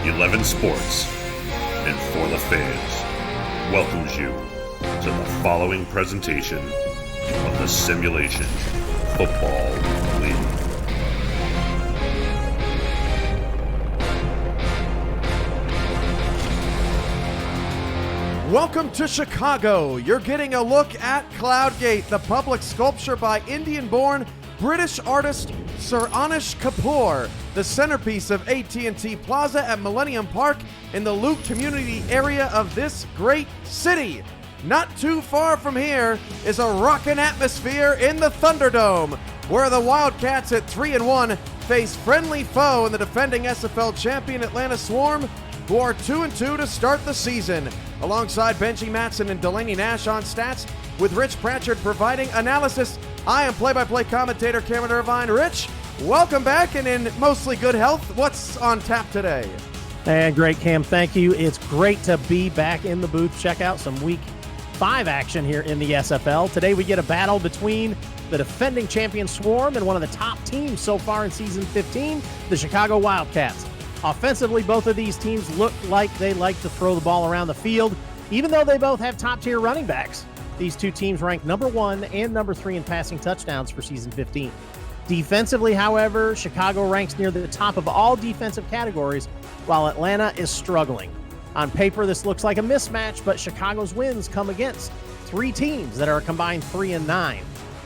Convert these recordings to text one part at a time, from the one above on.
11 Sports and For the Fans welcomes you to the following presentation of the Simulation Football League. Welcome to Chicago. You're getting a look at Cloudgate, the public sculpture by Indian-born British artist Sir Anish Kapoor, the centerpiece of AT&T Plaza at Millennium Park in the Loop community area of this great city. Not too far from here is a rockin' atmosphere in the Thunderdome, where the Wildcats at 3-1 face friendly foe in the defending SFL champion Atlanta Swarm, who are 2-2 to start the season. Alongside Benji Matson and Delaney Nash on stats, with Rich Pratchard providing analysis, I am play-by-play commentator Cameron Irvine. Rich, welcome back and in mostly good health. What's on tap today? And great, Cam. Thank you. It's great to be back in the booth. Check out some Week 5 action here in the SFL. Today we get a battle between the defending champion Swarm and one of the top teams so far in Season 15, the Chicago Wildcats. Offensively, both of these teams look like they like to throw the ball around the field, even though they both have top-tier running backs. These two teams rank number 1 and number 3 in passing touchdowns for Season 15. Defensively, however, Chicago ranks near the top of all defensive categories, while Atlanta is struggling. On paper, this looks like a mismatch, but Chicago's wins come against 3 teams that are a combined 3-9.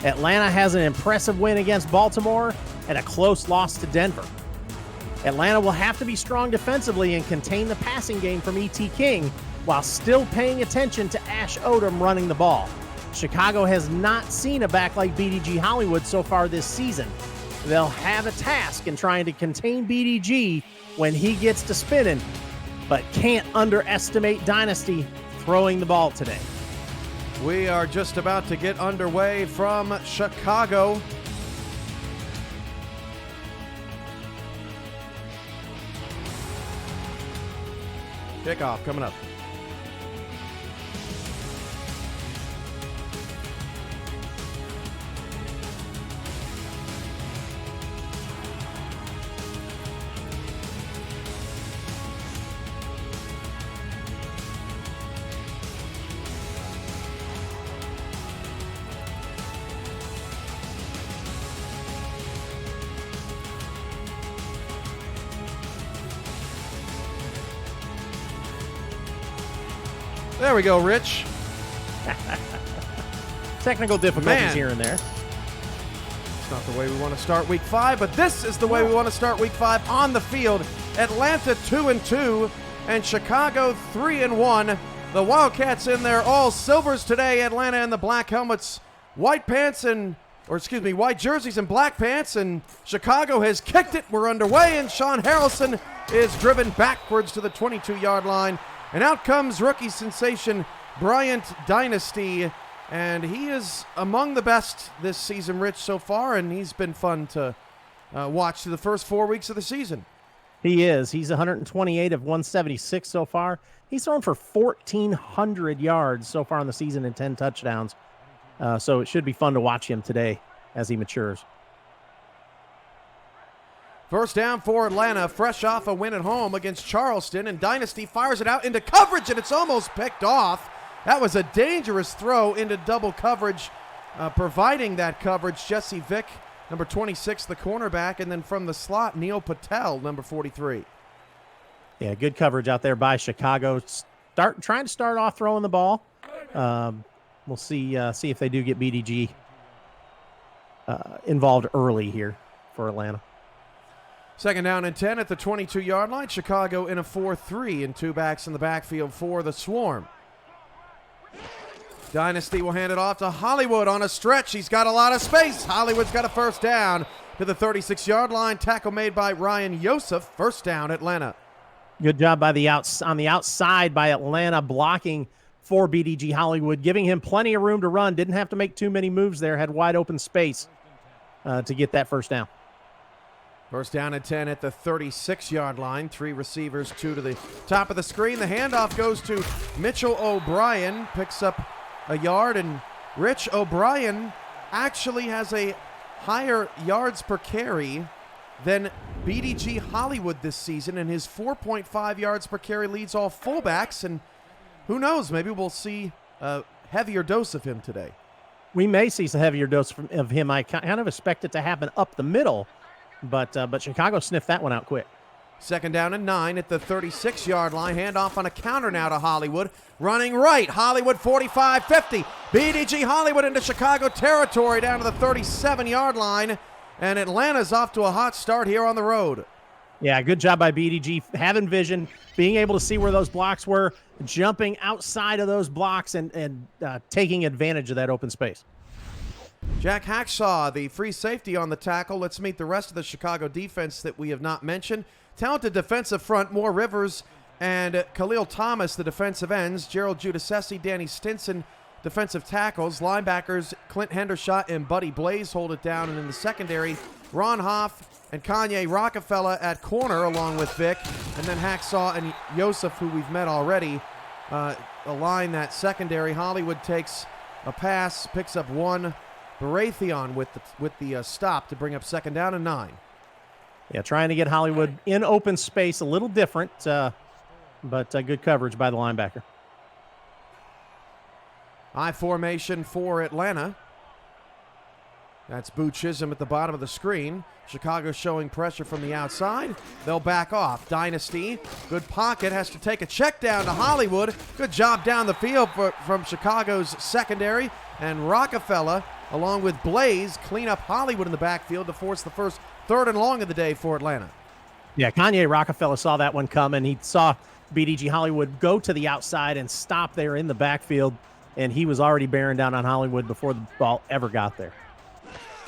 Atlanta has an impressive win against Baltimore and a close loss to Denver. Atlanta will have to be strong defensively and contain the passing game from E.T. King while still paying attention to Ash Odom running the ball. Chicago has not seen a back like BDG Hollywood so far this season. They'll have a task in trying to contain BDG when he gets to spinning, but can't underestimate Dynasty throwing the ball today. We are just about to get underway from Chicago. Kickoff coming up. There we go, Rich. Technical difficulties here and there. It's not the way we want to start Week 5, but this is the way we want to start Week 5 on the field. Atlanta 2-2 and Chicago 3-1. The Wildcats in their all silvers today. Atlanta in the black helmets, white jerseys and black pants, and Chicago has kicked it. We're underway, and Sean Harrelson is driven backwards to the 22-yard line. And out comes rookie sensation Bryant Dynasty, and he is among the best this season, Rich, so far, and he's been fun to watch through the first 4 weeks of the season. He is. He's 128 of 176 so far. He's thrown for 1,400 yards so far in the season and 10 touchdowns. So it should be fun to watch him today as he matures. First down for Atlanta, fresh off a win at home against Charleston, and Dynasty fires it out into coverage, and it's almost picked off. That was a dangerous throw into double coverage, providing that coverage, Jesse Vick, number 26, the cornerback, and then from the slot, Neil Patel, number 43. Yeah, good coverage out there by Chicago. Trying to start off throwing the ball. We'll see if they do get BDG involved early here for Atlanta. Second down and 10 at the 22-yard line. Chicago in a 4-3 and 2 backs in the backfield for the Swarm. Dynasty will hand it off to Hollywood on a stretch. He's got a lot of space. Hollywood's got a first down to the 36-yard line. Tackle made by Ryan Yosef. First down, Atlanta. Good job by on the outside by Atlanta blocking for BDG Hollywood, giving him plenty of room to run. Didn't have to make too many moves there. Had wide open space to get that first down. First down and 10 at the 36-yard line. 3 receivers, 2 to the top of the screen. The handoff goes to Mitchell O'Brien. Picks up a yard, and Rich O'Brien actually has a higher yards per carry than BDG Hollywood this season, and his 4.5 yards per carry leads all fullbacks. And who knows, maybe we'll see a heavier dose of him today. We may see some heavier dose of him. I kind of expect it to happen up the middle, but Chicago sniffed that one out quick. 2nd down and 9 at the 36-yard line. Handoff on a counter now to Hollywood. Running right. Hollywood 45-50. BDG Hollywood into Chicago territory down to the 37-yard line. And Atlanta's off to a hot start here on the road. Yeah, good job by BDG, having vision, being able to see where those blocks were, jumping outside of those blocks and taking advantage of that open space. Jack Hacksaw, the free safety on the tackle. Let's meet the rest of the Chicago defense that we have not mentioned. Talented defensive front, Moore Rivers and Khalil Thomas, the defensive ends. Gerald Giudice, Danny Stinson, defensive tackles. Linebackers, Clint Hendershot and Buddy Blaze hold it down. And in the secondary, Ron Hoff and Kanye Rockefeller at corner along with Vic. And then Hacksaw and Yosef, who we've met already, align that secondary. Hollywood takes a pass, picks up one. Baratheon with the stop to bring up 2nd down and 9. Yeah, trying to get Hollywood in open space, a little different, but good coverage by the linebacker. I formation for Atlanta. That's Boo Chisholm at the bottom of the screen. Chicago showing pressure from the outside. They'll back off. Dynasty, good pocket, has to take a check down to Hollywood. Good job down the field from Chicago's secondary. And Rockefeller, along with Blaze, clean up Hollywood in the backfield to force the first 3rd and long of the day for Atlanta. Yeah, Kanye Rockefeller saw that one coming. He saw BDG Hollywood go to the outside and stop there in the backfield, and he was already bearing down on Hollywood before the ball ever got there.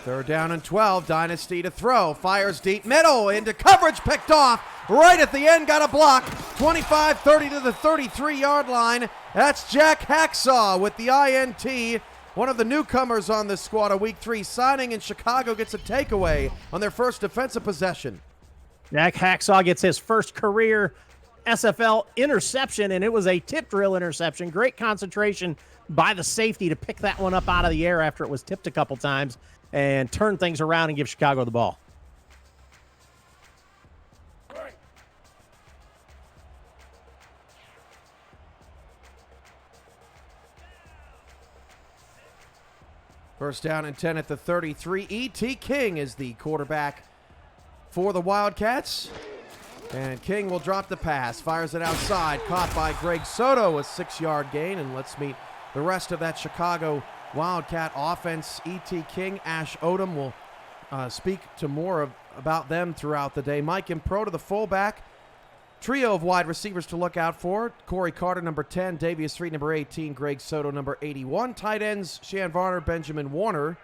3rd down and 12. Dynasty to throw. Fires deep middle into coverage. Picked off. Right at the end. Got a block. 25-30 to the 33-yard line. That's Jack Hacksaw with the INT. One of the newcomers on this squad, a Week 3 signing, and Chicago gets a takeaway on their first defensive possession. Jack Hacksaw gets his first career SFL interception, and it was a tip drill interception. Great concentration by the safety to pick that one up out of the air after it was tipped a couple times and turn things around and give Chicago the ball. First down and 10 at the 33. E.T. King is the quarterback for the Wildcats. And King will drop the pass, fires it outside, caught by Greg Soto, a 6-yard gain. And let's meet the rest of that Chicago Wildcat offense. E.T. King, Ash Odom will speak to more about them throughout the day. Mike Impro to the fullback. Trio of wide receivers to look out for. Corey Carter, number 10. Davius Reed, number 18. Greg Soto, number 81. Tight ends, Shan Varner, Benjamin Warner.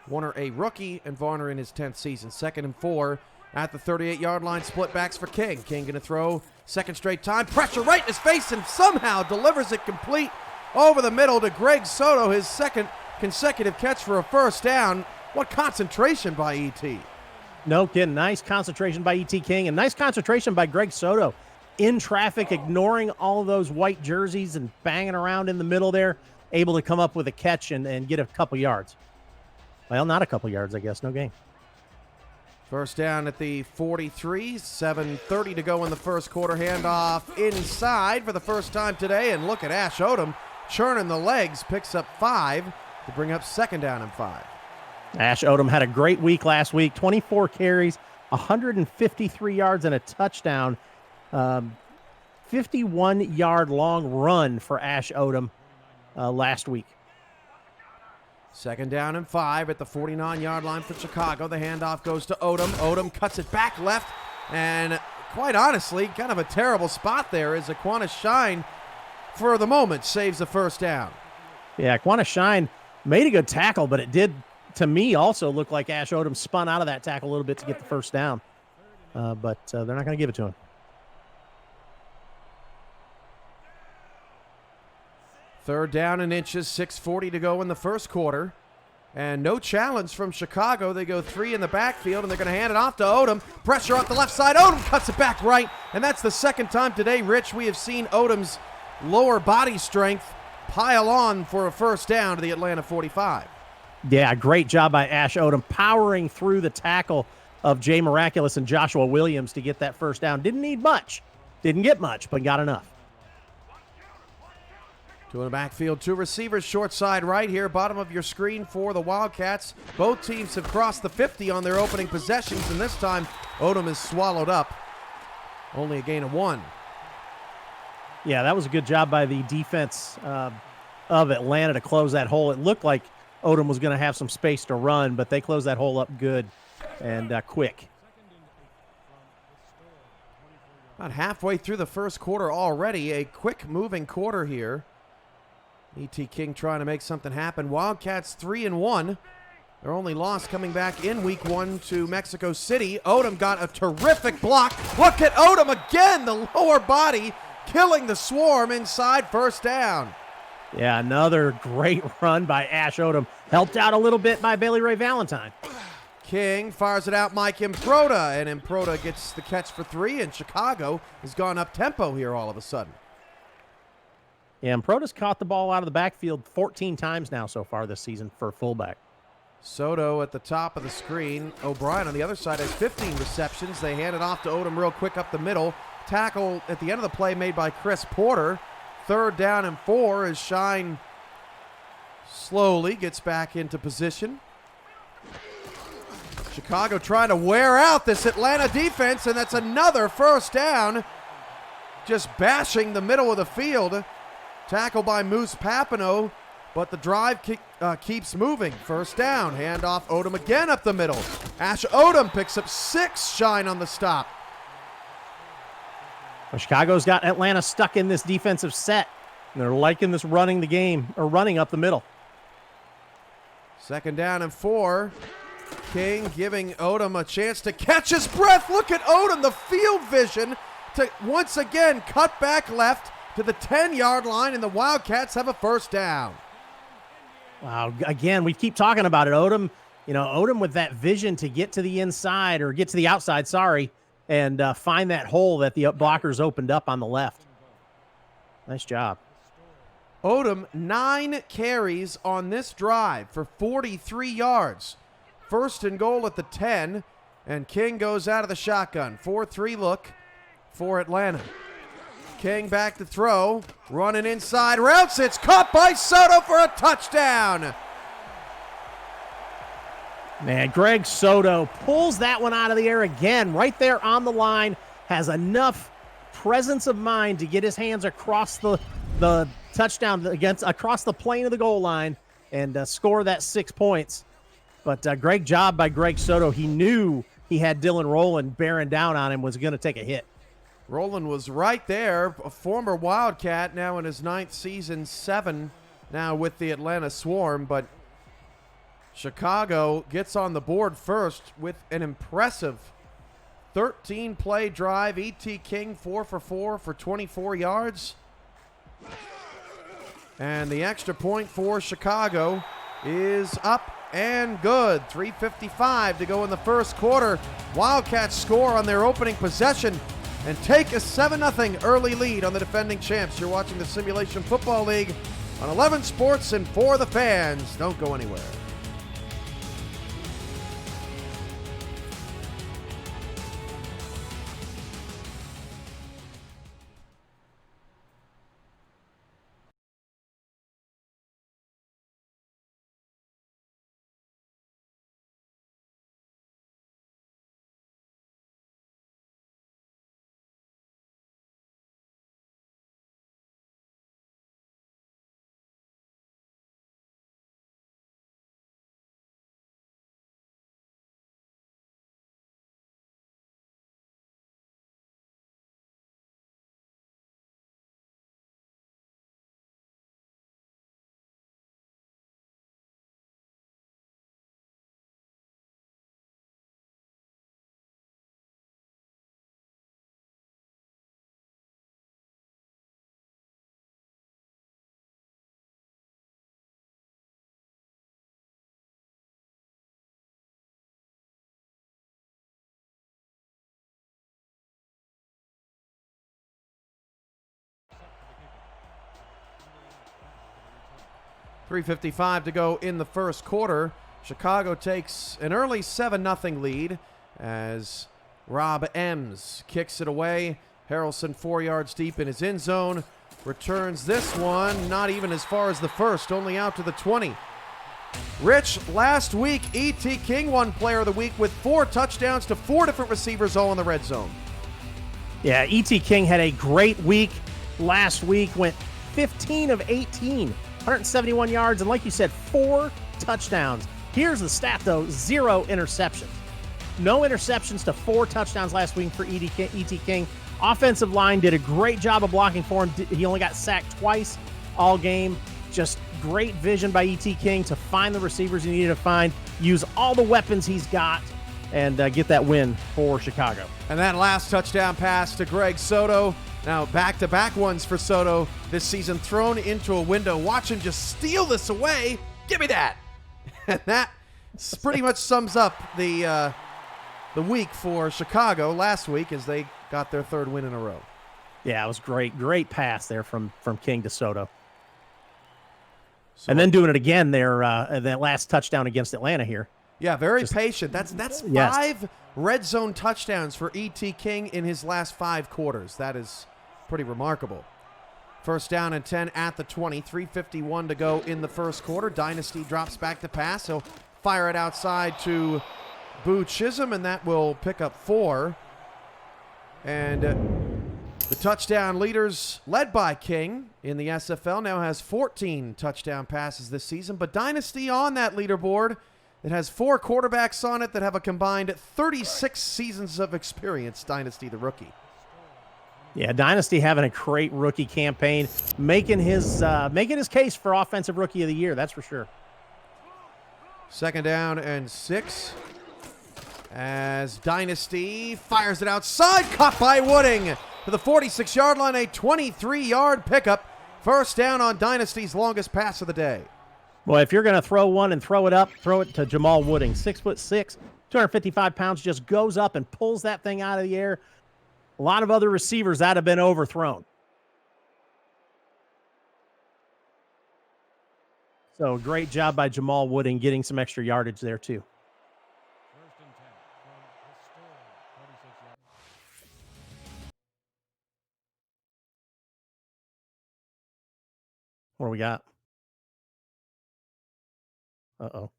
Warner a rookie, and Varner in his 10th season. 2nd and 4 at the 38-yard line. Split backs for King. King going to throw second straight time. Pressure right in his face, and somehow delivers it complete over the middle to Greg Soto. His 2nd consecutive catch for a first down. What concentration by E.T. No kidding. Nice concentration by E.T. King and nice concentration by Greg Soto. In traffic, ignoring all those white jerseys and banging around in the middle there, able to come up with a catch and get a couple yards. Well, not a couple yards, I guess. No gain. First down at the 43, 7:30 to go in the first quarter. Handoff inside for the first time today, and look at Ash Odom churning the legs, picks up 5 to bring up 2nd down and 5. Ash Odom had a great week last week, 24 carries, 153 yards and a touchdown. 51-yard long run for Ash Odom last week. 2nd down and 5 at the 49-yard line for Chicago. The handoff goes to Odom. Odom cuts it back left, and quite honestly, kind of a terrible spot there as Aquinas Shine, for the moment, saves the first down. Yeah, Aquinas Shine made a good tackle, but it did, to me, also look like Ash Odom spun out of that tackle a little bit to get the first down. But they're not going to give it to him. 3rd down and inches, 6:40 to go in the first quarter. And no challenge from Chicago. They go 3 in the backfield, and they're going to hand it off to Odom. Pressure off the left side. Odom cuts it back right. And that's the 2nd time today, Rich, we have seen Odom's lower body strength pile on for a first down to the Atlanta 45. Yeah, great job by Ash Odom powering through the tackle of Jay Miraculous and Joshua Williams to get that first down. Didn't need much. Didn't get much, but got enough. Two in the backfield, two receivers, short side right here, bottom of your screen for the Wildcats. Both teams have crossed the 50 on their opening possessions, and this time Odom is swallowed up. Only a gain of 1. Yeah, that was a good job by the defense of Atlanta to close that hole. It looked like Odom was going to have some space to run, but they closed that hole up good and quick. About halfway through the first quarter already, a quick moving quarter here. E.T. King trying to make something happen. Wildcats 3-1. Their only loss coming back in week 1 to Mexico City. Odom got a terrific block. Look at Odom again, the lower body killing the Swarm inside, first down. Yeah, another great run by Ash Odom. Helped out a little bit by Bailey Ray Valentine. King fires it out, Mike Improda, and Improda gets the catch for 3, and Chicago has gone up tempo here all of a sudden. Yeah, Improda's caught the ball out of the backfield 14 times now so far this season for fullback. Soto at the top of the screen. O'Brien on the other side has 15 receptions. They hand it off to Odom real quick up the middle. Tackle at the end of the play made by Chris Porter. 3rd down and 4 as Shine slowly gets back into position. Chicago trying to wear out this Atlanta defense, and that's another first down. Just bashing the middle of the field. Tackle by Moose Papineau, but the drive keeps moving. First down, handoff Odom again up the middle. Ash Odom picks up 6, Shine on the stop. Well, Chicago's got Atlanta stuck in this defensive set, and they're liking this running the game, or running up the middle. 2nd down and 4. King giving Odom a chance to catch his breath. Look at Odom, the field vision to once again cut back left to the 10-yard line, and the Wildcats have a first down. Wow, again, we keep talking about it. Odom with that vision to get to the inside, or get to the outside, and find that hole that the blockers opened up on the left. Nice job. Odom, 9 carries on this drive for 43 yards. 1st and goal at the 10, and King goes out of the shotgun. 4-3 look for Atlanta. King back to throw, running inside, routes, it's caught by Soto for a touchdown. Man, Greg Soto pulls that one out of the air again, right there on the line, has enough presence of mind to get his hands across the touchdown across the plane of the goal line and score that 6 points. But great job by Greg Soto. He knew he had Dylan Rowland bearing down on him, was going to take a hit. Rowland was right there, a former Wildcat, now in his 9th season, 7 now with the Atlanta Swarm, but Chicago gets on the board first with an impressive 13-play drive. E.T. King 4 for 4 for 24 yards. And the extra point for Chicago is up and good. 3:55 to go in the first quarter. Wildcats score on their opening possession and take a 7-0 early lead on the defending champs. You're watching the Simulation Football League on 11 Sports and For the Fans. Don't go anywhere. .355 to go in the first quarter. Chicago takes an early 7-0 lead as Rob Ems kicks it away. Harrelson 4 yards deep in his end zone. Returns this one, not even as far as the first, only out to the 20. Rich, last week, E.T. King won Player of the Week with 4 touchdowns to 4 different receivers all in the red zone. Yeah, E.T. King had a great week last week, went 15 of 18, 171 yards, and like you said, 4 touchdowns. Here's the stat, though, 0 interceptions. No interceptions to 4 touchdowns last week for E.T. King. Offensive line did a great job of blocking for him. He only got sacked twice all game. Just great vision by E.T. King to find the receivers he needed to find, use all the weapons he's got, and get that win for Chicago. And that last touchdown pass to Greg Soto. Now back-to-back ones for Soto this season, thrown into a window. Watch him just steal this away. Give me that. And that pretty much sums up the week for Chicago last week as they got their 3rd win in a row. Yeah, it was great. Great pass there from King to Soto. And then doing it again there, that last touchdown against Atlanta here. Yeah, very patient. That's 5 red zone touchdowns for E.T. King in his last 5 quarters. That is pretty remarkable. First down and 10 at the 20. 3:51 to go in the first quarter. Dynasty drops back to pass. He'll fire it outside to Boo Chisholm, and that will pick up 4. And the touchdown leaders, led by King in the SFL, now has 14 touchdown passes this season. But Dynasty on that leaderboard, it has 4 quarterbacks on it that have a combined 36 seasons of experience. Dynasty, the rookie. Yeah, Dynasty having a great rookie campaign, making his case for Offensive Rookie of the Year. That's for sure. Second down and 6. As Dynasty fires it outside, caught by Wooding to the 46-yard line, a 23-yard pickup. First down on Dynasty's longest pass of the day. Well, if you're going to throw one and throw it up, throw it to Jamal Wooding. 6'6", 255 pounds, just goes up and pulls that thing out of the air. A lot of other receivers that have been overthrown. So great job by Jamal Wooding getting some extra yardage there too. What do we got? Uh-oh.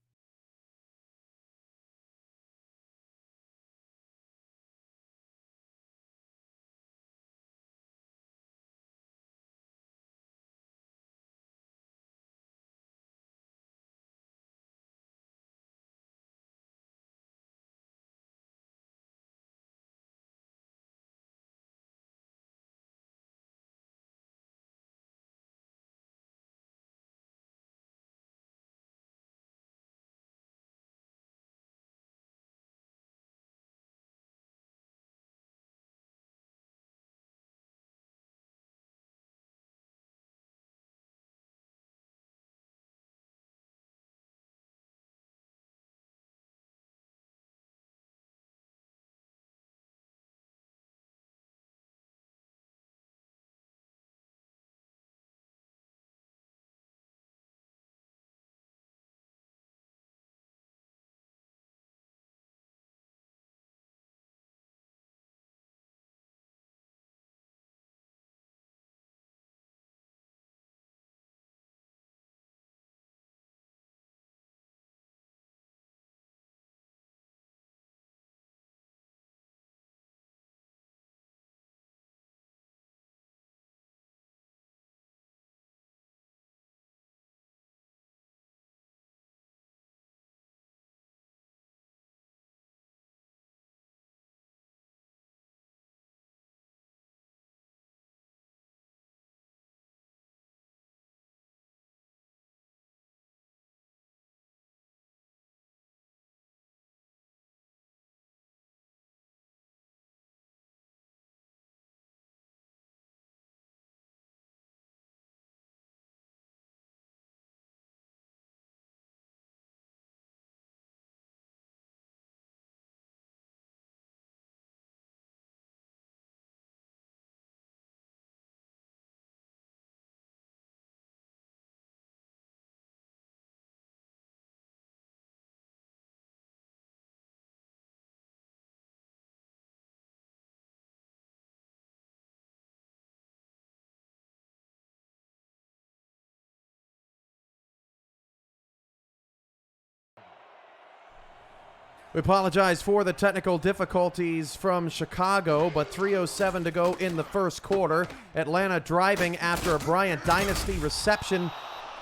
We apologize for the technical difficulties from Chicago, but 3:07 to go in the first quarter. Atlanta driving after a Bryant Dynasty reception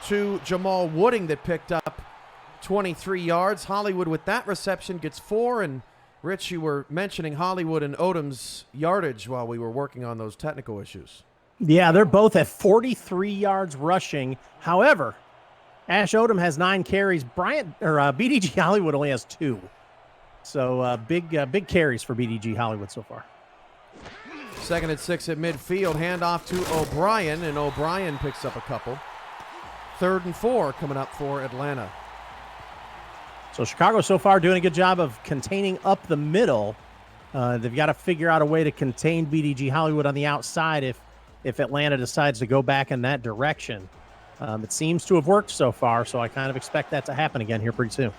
to Jamal Wooding that picked up 23 yards. Hollywood with that reception gets 4, and Rich, you were mentioning Hollywood and Odom's yardage while we were working on those technical issues. Yeah, they're both at 43 yards rushing. However, Ash Odom has 9 carries. BDG Hollywood only has 2. So big carries for BDG Hollywood so far. 2nd and 6 at midfield. Handoff to O'Brien, and O'Brien picks up a couple. 3rd and 4 coming up for Atlanta. So Chicago so far doing a good job of containing up the middle. They've got to figure out a way to contain BDG Hollywood on the outside if Atlanta decides to go back in that direction. It seems to have worked so far, so I kind of expect that to happen again here pretty soon.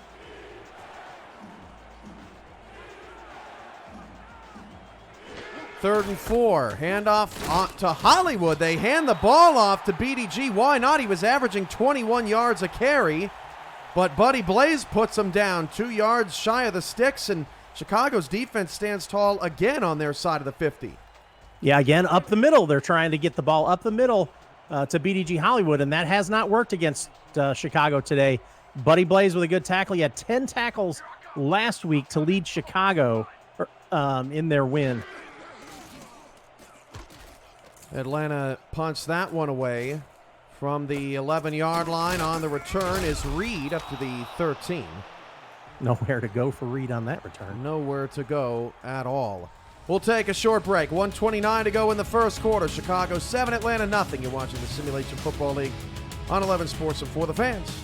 Third and 4. Handoff to Hollywood. They hand the ball off to BDG. Why not? He was averaging 21 yards a carry. But Buddy Blaze puts him down 2 yards shy of the sticks, and Chicago's defense stands tall again on their side of the 50. Yeah, again, up the middle. They're trying to get the ball up the middle to BDG Hollywood, and that has not worked against Chicago today. Buddy Blaze with a good tackle. He had 10 tackles last week to lead Chicago in their win. Atlanta punts that one away. From the 11-yard line on the return is Reed up to the 13. Nowhere to go for Reed on that return. Nowhere to go at all. We'll take a short break. 1:29 to go in the first quarter. Chicago 7, Atlanta nothing. You're watching the Simulation Football League on 11 Sports and for the fans.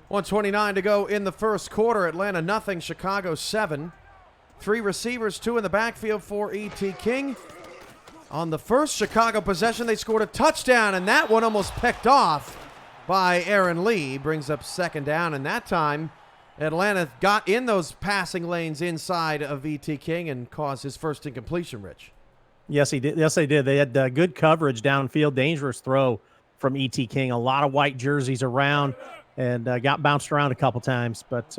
.129 to go in the first quarter. Atlanta nothing, Chicago 7. 3 receivers, 2 in the backfield for E.T. King. On the first Chicago possession, they scored a touchdown, and that one almost picked off by Aaron Lee. Brings up 2nd down, and that time Atlanta got in those passing lanes inside of E.T. King and caused his first incompletion, Rich. Yes, he did. Yes, they did. They had good coverage downfield, dangerous throw from E.T. King. A lot of white jerseys around. And got bounced around a couple times, but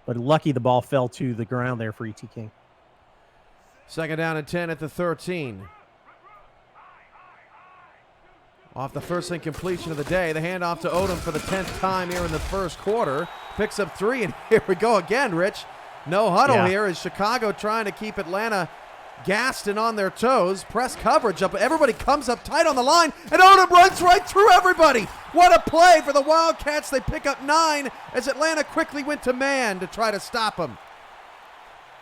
lucky the ball fell to the ground there for E.T. King. 2nd down and 10 at the 13. Off the first incompletion of the day, the handoff to Odom for the 10th time here in the first quarter. Picks up 3, and here we go again, Rich. No huddle here as Chicago trying to keep Atlanta gassed and on their toes. Press coverage up. Everybody comes up tight on the line, and Odom runs right through everybody. What a play for the Wildcats. They pick up 9 as Atlanta quickly went to man to try to stop him.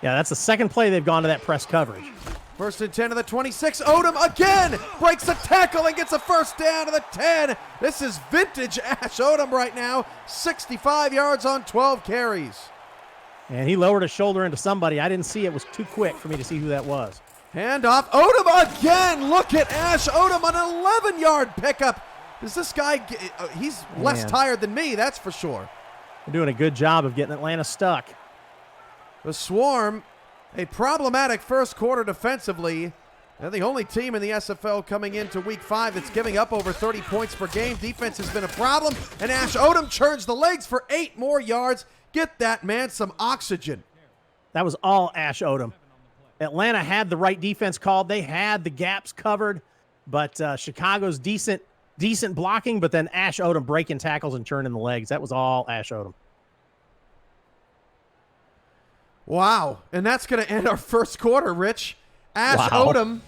Yeah, that's the second play they've gone to that press coverage. 1st and 10 to the 26. Odom again breaks the tackle and gets a first down to the 10. This is vintage Ash Odom right now. 65 yards on 12 carries. And he lowered his shoulder into somebody. I didn't see it. It was too quick for me to see who that was. Handoff. Odom again. Look at Ash Odom on an 11-yard pickup. Does this guy, he's less tired than me, that's for sure. They're doing a good job of getting Atlanta stuck. The Swarm, a problematic first quarter defensively. They're the only team in the SFL coming into week 5 that's giving up over 30 points per game. Defense has been a problem, and Ash Odom churns the legs for 8 more yards. Get that man some oxygen. That was all Ash Odom. Atlanta had the right defense called. They had the gaps covered. But Chicago's decent blocking, but then Ash Odom breaking tackles and turning the legs. That was all Ash Odom. Wow. And that's going to end our first quarter, Rich. Ash Wow. Odom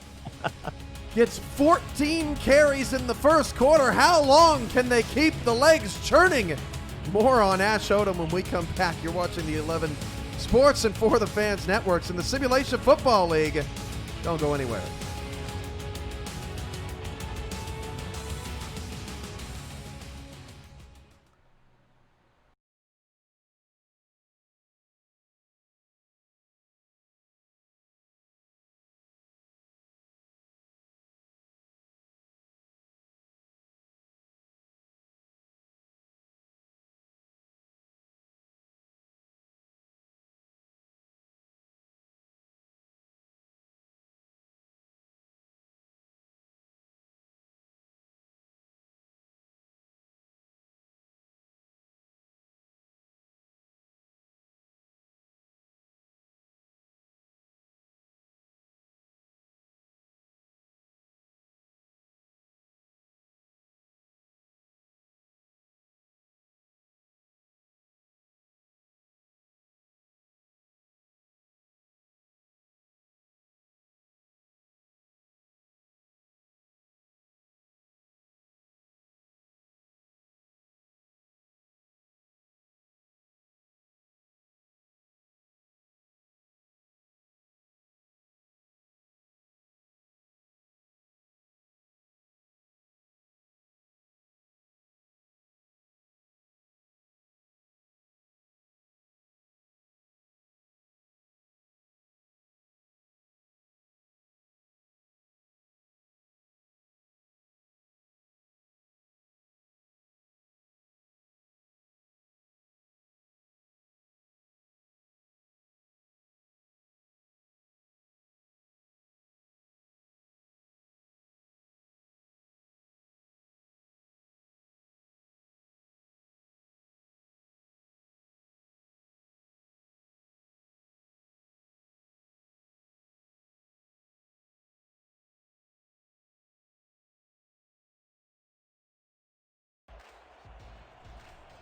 gets 14 carries in the first quarter. How long can they keep the legs churning? More on Ash Odom when we come back. You're watching the 11 Sports and For the Fans networks in the Simulation Football League. Don't go anywhere.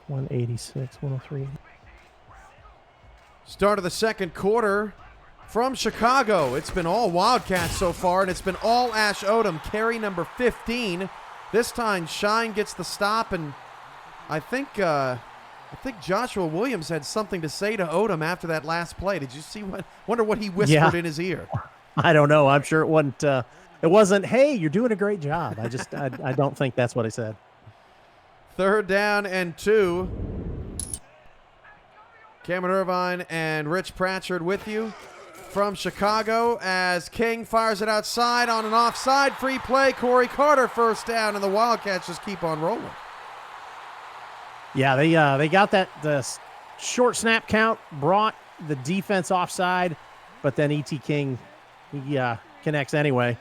$186, 103. Start of the second quarter from Chicago. It's been all Wildcats so far, and it's been all Ash Odom, carry number 15. This time, Shine gets the stop, and I think Joshua Williams had something to say to Odom after that last play. Did you see what? Wonder what he whispered in his ear. I don't know. I'm sure it wasn't. It wasn't. Hey, you're doing a great job. I don't think that's what he said. 3rd down and 2. Cameron Irvine and Rich Pratchard with you from Chicago as King fires it outside on an offside free play. Corey Carter first down, and the Wildcats just keep on rolling. Yeah, they got the short snap count, brought the defense offside, but then E.T. King he connects anyway,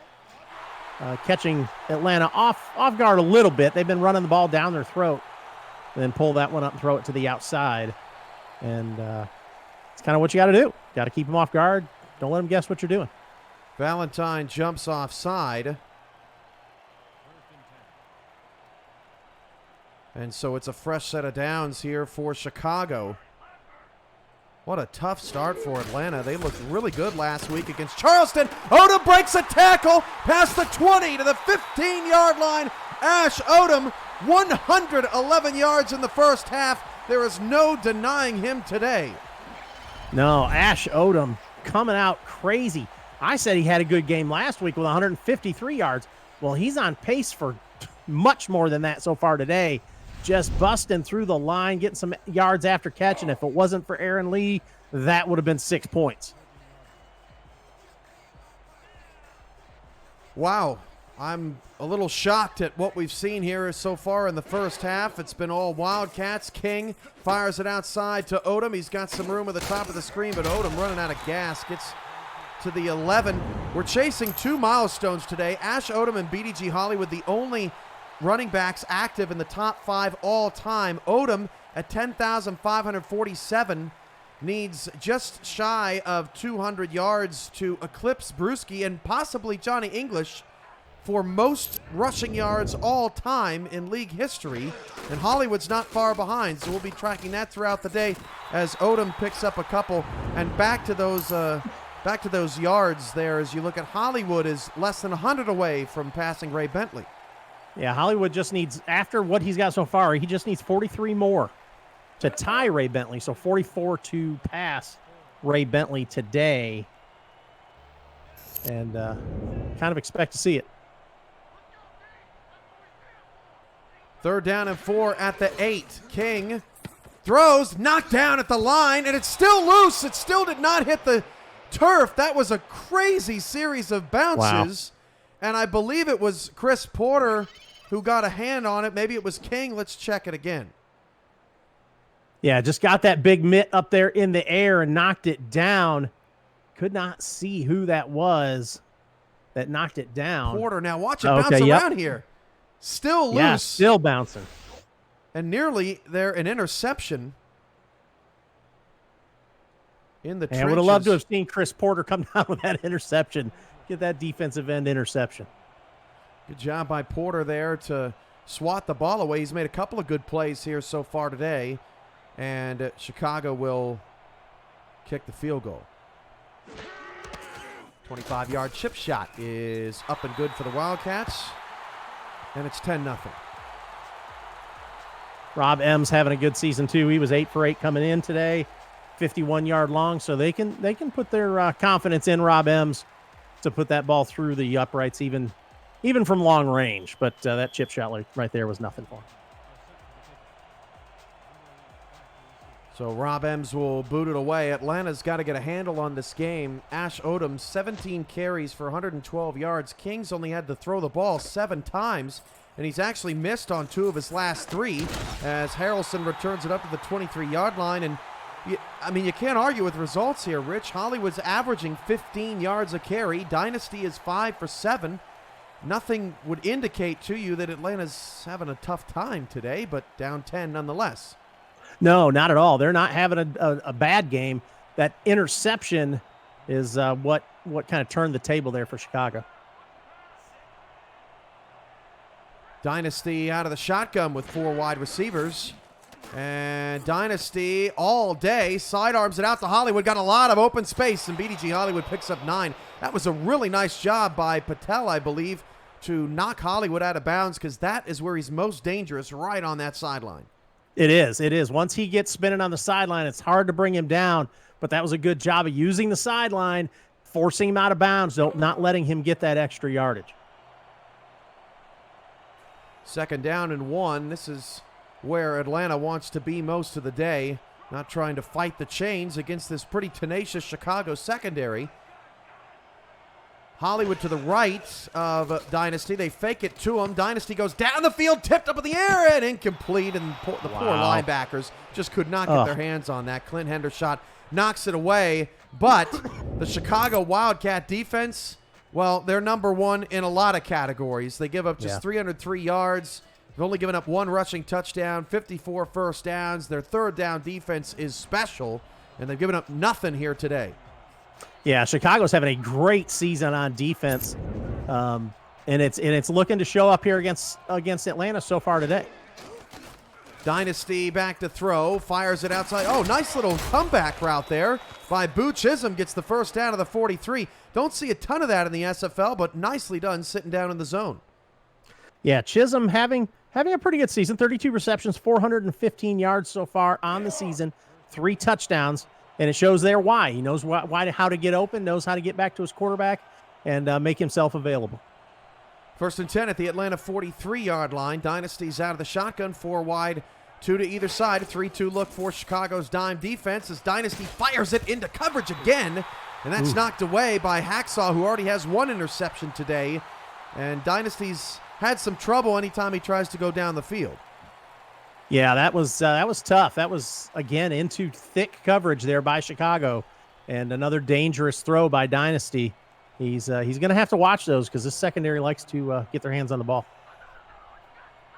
catching Atlanta off guard a little bit. They've been running the ball down their throat, and then pull that one up and throw it to the outside. And it's kind of what you got to do. Got to keep them off guard. Don't let them guess what you're doing. Valentine jumps offside. And so it's a fresh set of downs here for Chicago. What a tough start for Atlanta. They looked really good last week against Charleston. Odom breaks a tackle past the 20 to the 15-yard line. Ash Odom, 111 yards in the first half. There is no denying him today. No, Ash Odom coming out crazy. I said he had a good game last week with 153 yards. Well, he's on pace for much more than that so far today. Just busting through the line, getting some yards after catch, and if it wasn't for Aaron Lee, that would have been 6 points. Wow. I'm a little shocked at what we've seen here so far in the first half. It's been all Wildcats. King fires it outside to Odom. He's got some room at the top of the screen, but Odom running out of gas. Gets to the 11. We're chasing 2 milestones today. Ash Odom and BDG Hollywood, the only running backs active in the top 5 all time. Odom at 10,547 needs just shy of 200 yards to eclipse Brewski and possibly Johnny English for most rushing yards all time in league history, and Hollywood's not far behind, so we'll be tracking that throughout the day as Odom picks up a couple. And back to those yards there as you look at Hollywood is less than 100 away from passing Ray Bentley. Yeah, Hollywood just needs, after what he's got so far, he just needs 43 more to tie Ray Bentley, so 44 to pass Ray Bentley today, and kind of expect to see it. 3rd down and 4 at the 8. King throws, knocked down at the line, and it's still loose. It still did not hit the turf. That was a crazy series of bounces, and I believe it was Chris Porter who got a hand on it. Maybe it was King. Let's check it again. Yeah, just got that big mitt up there in the air and knocked it down. Could not see who that was that knocked it down. Porter, now watch it bounce around here. Still loose. Yeah, still bouncing. And nearly there an interception in the trenches. I would have loved to have seen Chris Porter come down with that interception, get that defensive end interception. Good job by Porter there to swat the ball away. He's made a couple of good plays here so far today, and Chicago will kick the field goal. 25-yard chip shot is up and good for the Wildcats, and it's 10-0. Rob M's having a good season too. He was 8 for 8 coming in today, 51-yard long, so they can put their confidence in Rob M's to put that ball through the uprights even from long range. But that chip shot right there was nothing for him. So Rob Ems will boot it away. Atlanta's got to get a handle on this game. Ash Odom, 17 carries for 112 yards. Kings only had to throw the ball 7 times, and he's actually missed on 2 of his last 3 as Harrelson returns it up to the 23-yard line. And, you can't argue with results here, Rich. Hollywood's averaging 15 yards a carry. Dynasty is 5 for 7. Nothing would indicate to you that Atlanta's having a tough time today, but down 10 nonetheless. No, not at all. They're not having a bad game. That interception is what kind of turned the table there for Chicago. Dynasty out of the shotgun with 4 wide receivers. And Dynasty all day sidearms it out to Hollywood. Got a lot of open space, and BDG Hollywood picks up 9. That was a really nice job by Patel, I believe, to knock Hollywood out of bounds, because that is where he's most dangerous, right on that sideline. It is. Once he gets spinning on the sideline, it's hard to bring him down, but that was a good job of using the sideline, forcing him out of bounds, not letting him get that extra yardage. 2nd down and 1. This is where Atlanta wants to be most of the day, not trying to fight the chains against this pretty tenacious Chicago secondary. Hollywood to the right of Dynasty. They fake it to him. Dynasty goes down the field, tipped up in the air, and incomplete. And the poor linebackers just could not get their hands on that. Clint Hendershot knocks it away. But the Chicago Wildcat defense, well, they're number 1 in a lot of categories. They give up just 303 yards. They've only given up 1 rushing touchdown, 54 first downs. Their 3rd down defense is special, and they've given up nothing here today. Yeah, Chicago's having a great season on defense, and it's looking to show up here against Atlanta so far today. Dynasty back to throw, fires it outside. Oh, nice little comeback route there by Boo Chisholm. Gets the first down of the 43. Don't see a ton of that in the SFL, but nicely done sitting down in the zone. Yeah, Chisholm having a pretty good season. 32 receptions, 415 yards so far on the season, 3 touchdowns. And it shows there why. He knows how to get open, knows how to get back to his quarterback, and make himself available. 1st and 10 at the Atlanta 43-yard line. Dynasty's out of the shotgun, 4 wide, 2 to either side. 3-2 look for Chicago's dime defense as Dynasty fires it into coverage again. And that's knocked away by Hacksaw, who already has 1 interception today. And Dynasty's had some trouble anytime he tries to go down the field. Yeah, that was tough. That was, again, into thick coverage there by Chicago, and another dangerous throw by Dynasty. He's going to have to watch those because this secondary likes to get their hands on the ball.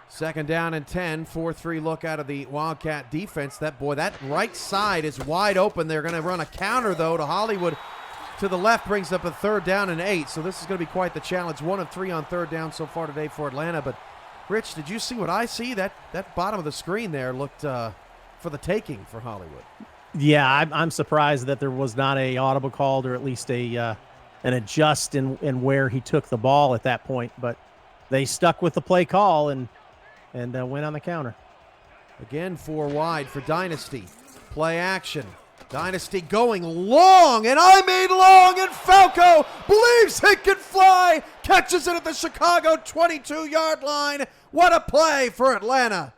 2nd down and 10, 4-3 look out of the Wildcat defense. That right side is wide open. They're going to run a counter, though, to Hollywood. to the left brings up a 3rd down and 8. So this is going to be quite the challenge. 1 of 3 on 3rd down so far today for Atlanta. But, Rich, did you see what I see? That bottom of the screen there looked for the taking for Hollywood. Yeah, I'm surprised that there was not a audible called, or at least an adjust in where he took the ball at that point. But they stuck with the play call and went on the counter. Again, 4 wide for Dynasty. Play action. Dynasty going long, and I mean long, and Falco believes he can fly, catches it at the Chicago 22-yard line. What a play for Atlanta.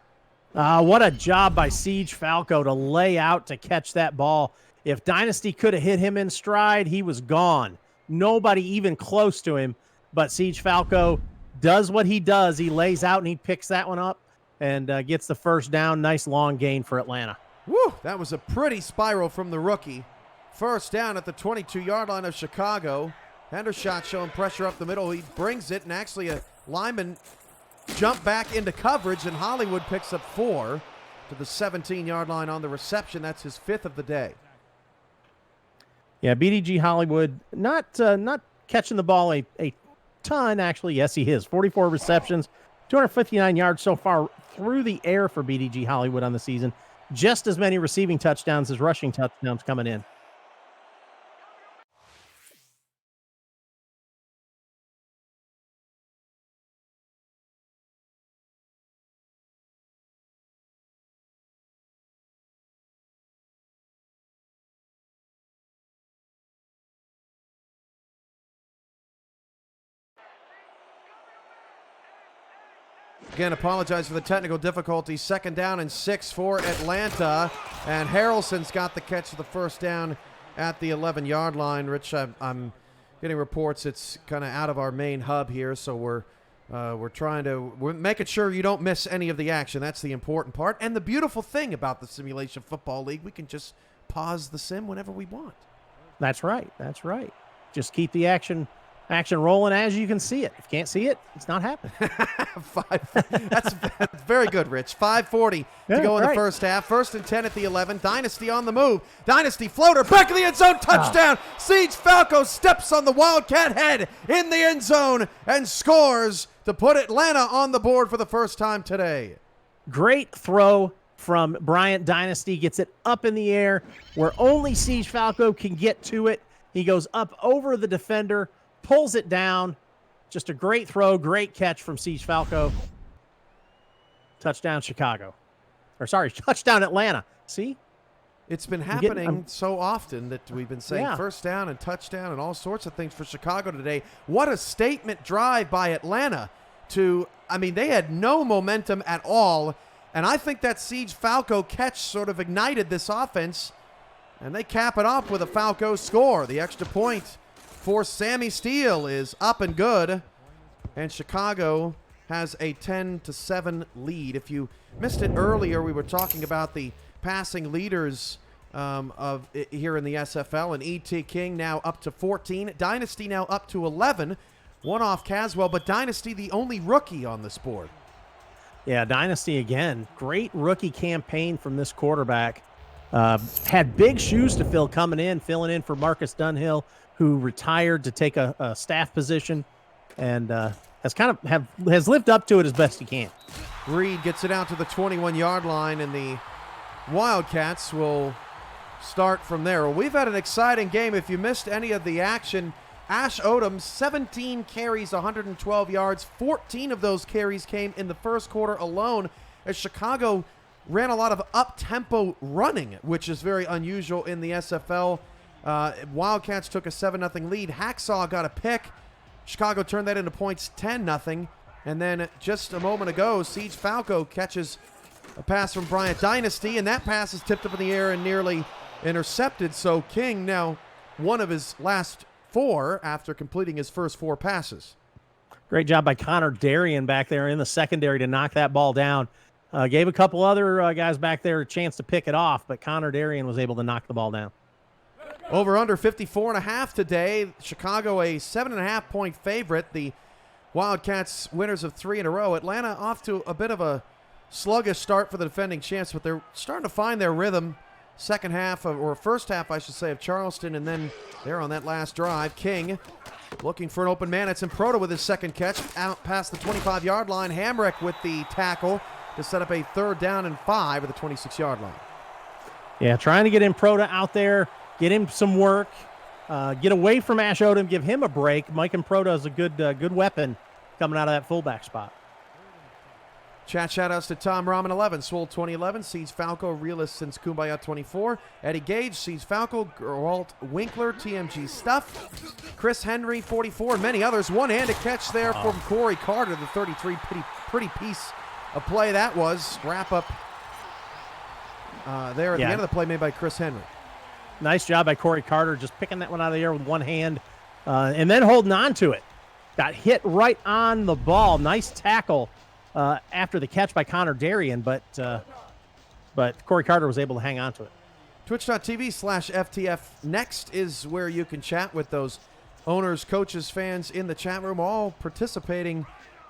What a job by Siege Falco to lay out to catch that ball. If Dynasty could have hit him in stride, he was gone. Nobody even close to him, but Siege Falco does what he does. He lays out and he picks that one up and gets the 1st down. Nice long gain for Atlanta. Woo, that was a pretty spiral from the rookie. 1st down at the 22-yard line of Chicago. Hendershot showing pressure up the middle. He brings it, and actually a lineman jumped back into coverage, and Hollywood picks up 4 to the 17-yard line on the reception. That's his 5th of the day. Yeah, BDG Hollywood not catching the ball a ton, actually. Yes, he is. 44 receptions, 259 yards so far through the air for BDG Hollywood on the season. Just as many receiving touchdowns as rushing touchdowns coming in. Again, apologize for the technical difficulties. 2nd down and 6 for Atlanta. And Harrelson's got the catch of the 1st down at the 11-yard line. Rich, I'm getting reports it's kind of out of our main hub here, so we're making sure you don't miss any of the action. That's the important part. And the beautiful thing about the Simulation Football League, we can just pause the sim whenever we want. That's right. That's right. Just keep the action rolling as you can see it. If you can't see it, it's not happening. That's very good, Rich. 5:40 to go in the first half. 1st and 10 at the 11. Dynasty on the move. Dynasty floater. Back of the end zone. Touchdown. Siege Falco steps on the Wildcat head in the end zone and scores to put Atlanta on the board for the first time today. Great throw from Bryant Dynasty. Gets it up in the air where only Siege Falco can get to it. He goes up over the defender, pulls it down. Just a great throw, great catch from Siege Falco. Touchdown Chicago. Touchdown Atlanta. See? It's been happening so often that we've been saying 1st down and touchdown and all sorts of things for Chicago today. What a statement drive by Atlanta they had no momentum at all, and I think that Siege Falco catch sort of ignited this offense, and they cap it off with a Falco score. The extra point for Sammy Steele is up and good, and Chicago has a 10-7 lead. If you missed it earlier, we were talking about the passing leaders here in the SFL, and E.T. King now up to 14. Dynasty now up to 11. One off Caswell, but Dynasty the only rookie on this board. Yeah, Dynasty again. Great rookie campaign from this quarterback. Had big shoes to fill coming in, filling in for Marcus Dunhill, who retired to take a staff position, and has lived up to it as best he can. Reed gets it out to the 21-yard line, and the Wildcats will start from there. Well, we've had an exciting game. If you missed any of the action, Ash Odom, 17 carries, 112 yards. 14 of those carries came in the first quarter alone, as Chicago ran a lot of up-tempo running, which is very unusual in the SFL. Wildcats took a 7-0 lead. Hacksaw got a pick. Chicago turned that into points, 10-0. And then just a moment ago, Siege Falco catches a pass from Bryant Dynasty, and that pass is tipped up in the air and nearly intercepted. So King now one of his last 4 after completing his first 4 passes. Great job by Connor Darien back there in the secondary to knock that ball down. Gave a couple other guys back there a chance to pick it off, but Connor Darien was able to knock the ball down. Over under 54.5 today. Chicago a 7.5 point favorite. The Wildcats winners of 3 in a row. Atlanta off to a bit of a sluggish start for the defending champs, but they're starting to find their rhythm. second half or first half, I should say, of Charleston, and then there on that last drive, King looking for an open man. It's Improda with his second catch out past the 25-yard line. Hamrick with the tackle to set up a 3rd down and 5 at the 26-yard line. Yeah, trying to get Improda out there, get him some work, get away from Ash Odom, give him a break. Mike Improda is a good weapon coming out of that fullback spot. Chat shout-outs to Tom Rahman 11, Swole 2011, sees Falco, Realist since Kumbaya 24, Eddie Gage, sees Falco, Walt Winkler, TMG Stuff, Chris Henry 44, and many others. One-handed catch there from Corey Carter, the 33, pretty piece of play that was. Wrap up there at the end of the play made by Chris Henry. Nice job by Corey Carter, just picking that one out of the air with one hand and then holding on to it. Got hit right on the ball. Nice tackle after the catch by Connor Darien, but Corey Carter was able to hang on to it. Twitch.tv/FTF Next is where you can chat with those owners, coaches, fans in the chat room, all participating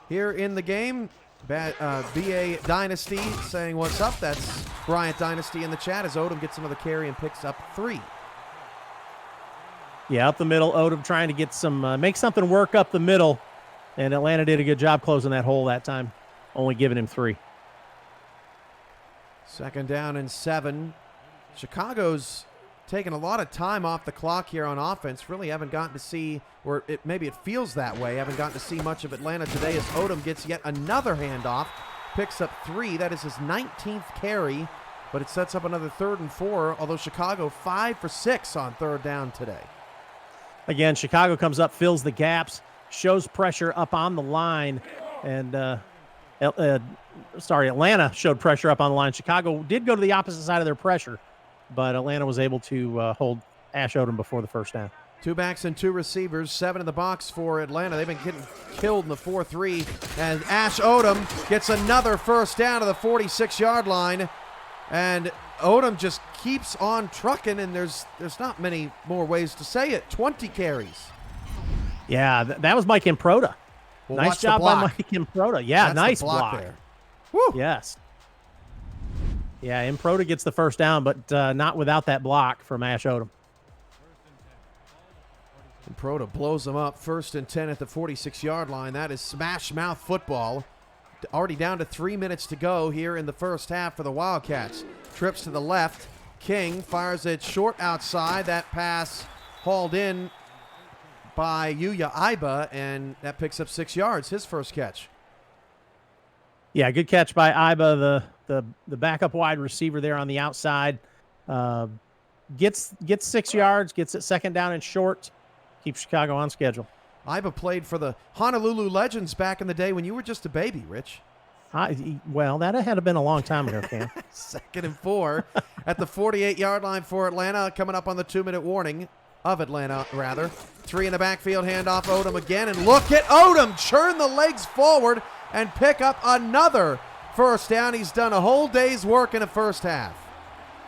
here in the game. BA Dynasty saying what's up. That's Bryant Dynasty in the chat as Odom gets another carry and picks up 3. Yeah, up the middle. Odom trying to get some, make something work up the middle. And Atlanta did a good job closing that hole that time, only giving him 3. 2nd down and 7. Chicago's taking a lot of time off the clock here on offense. Really haven't gotten to see, or maybe it feels that way, haven't gotten to see much of Atlanta today as Odom gets yet another handoff, picks up 3. That is his 19th carry, but it sets up another 3rd and 4, although Chicago 5 for 6 on 3rd down today. Again, Chicago comes up, fills the gaps, shows pressure up on the line, and Atlanta showed pressure up on the line. Chicago did go to the opposite side of their pressure, but Atlanta was able to hold Ash Odom before the 1st down. 2 backs and 2 receivers, 7 in the box for Atlanta. They've been getting killed in the 4-3, and Ash Odom gets another 1st down to the 46-yard line, and Odom just keeps on trucking, and there's not many more ways to say it. 20 carries. Yeah, that was Mike Improda. Well, nice job by Mike Improda. Yeah, That's nice the block there. Woo. Yes. Yeah, Improda gets the 1st down, but not without that block from Ash Odom. Improda blows them up. 1st and 10 at the 46-yard line. That is smash mouth football. Already down to 3 minutes to go here in the 1st half for the Wildcats. Trips to the left. King fires it short outside. That pass hauled in by Yuya Iba, and that picks up 6 yards, his 1st catch. Yeah, good catch by Iba, the backup wide receiver there on the outside. Gets 6 yards, gets it 2nd down and short, keeps Chicago on schedule. Iba played for the Honolulu Legends back in the day when you were just a baby, Rich. Well, that had been a long time ago, Cam. 2nd and 4 at the 48-yard line for Atlanta, coming up on the 2-minute warning of Atlanta, rather. 3 in the backfield, handoff Odom again, and look at Odom churn the legs forward and pick up another 1st down. He's done a whole day's work in the 1st half.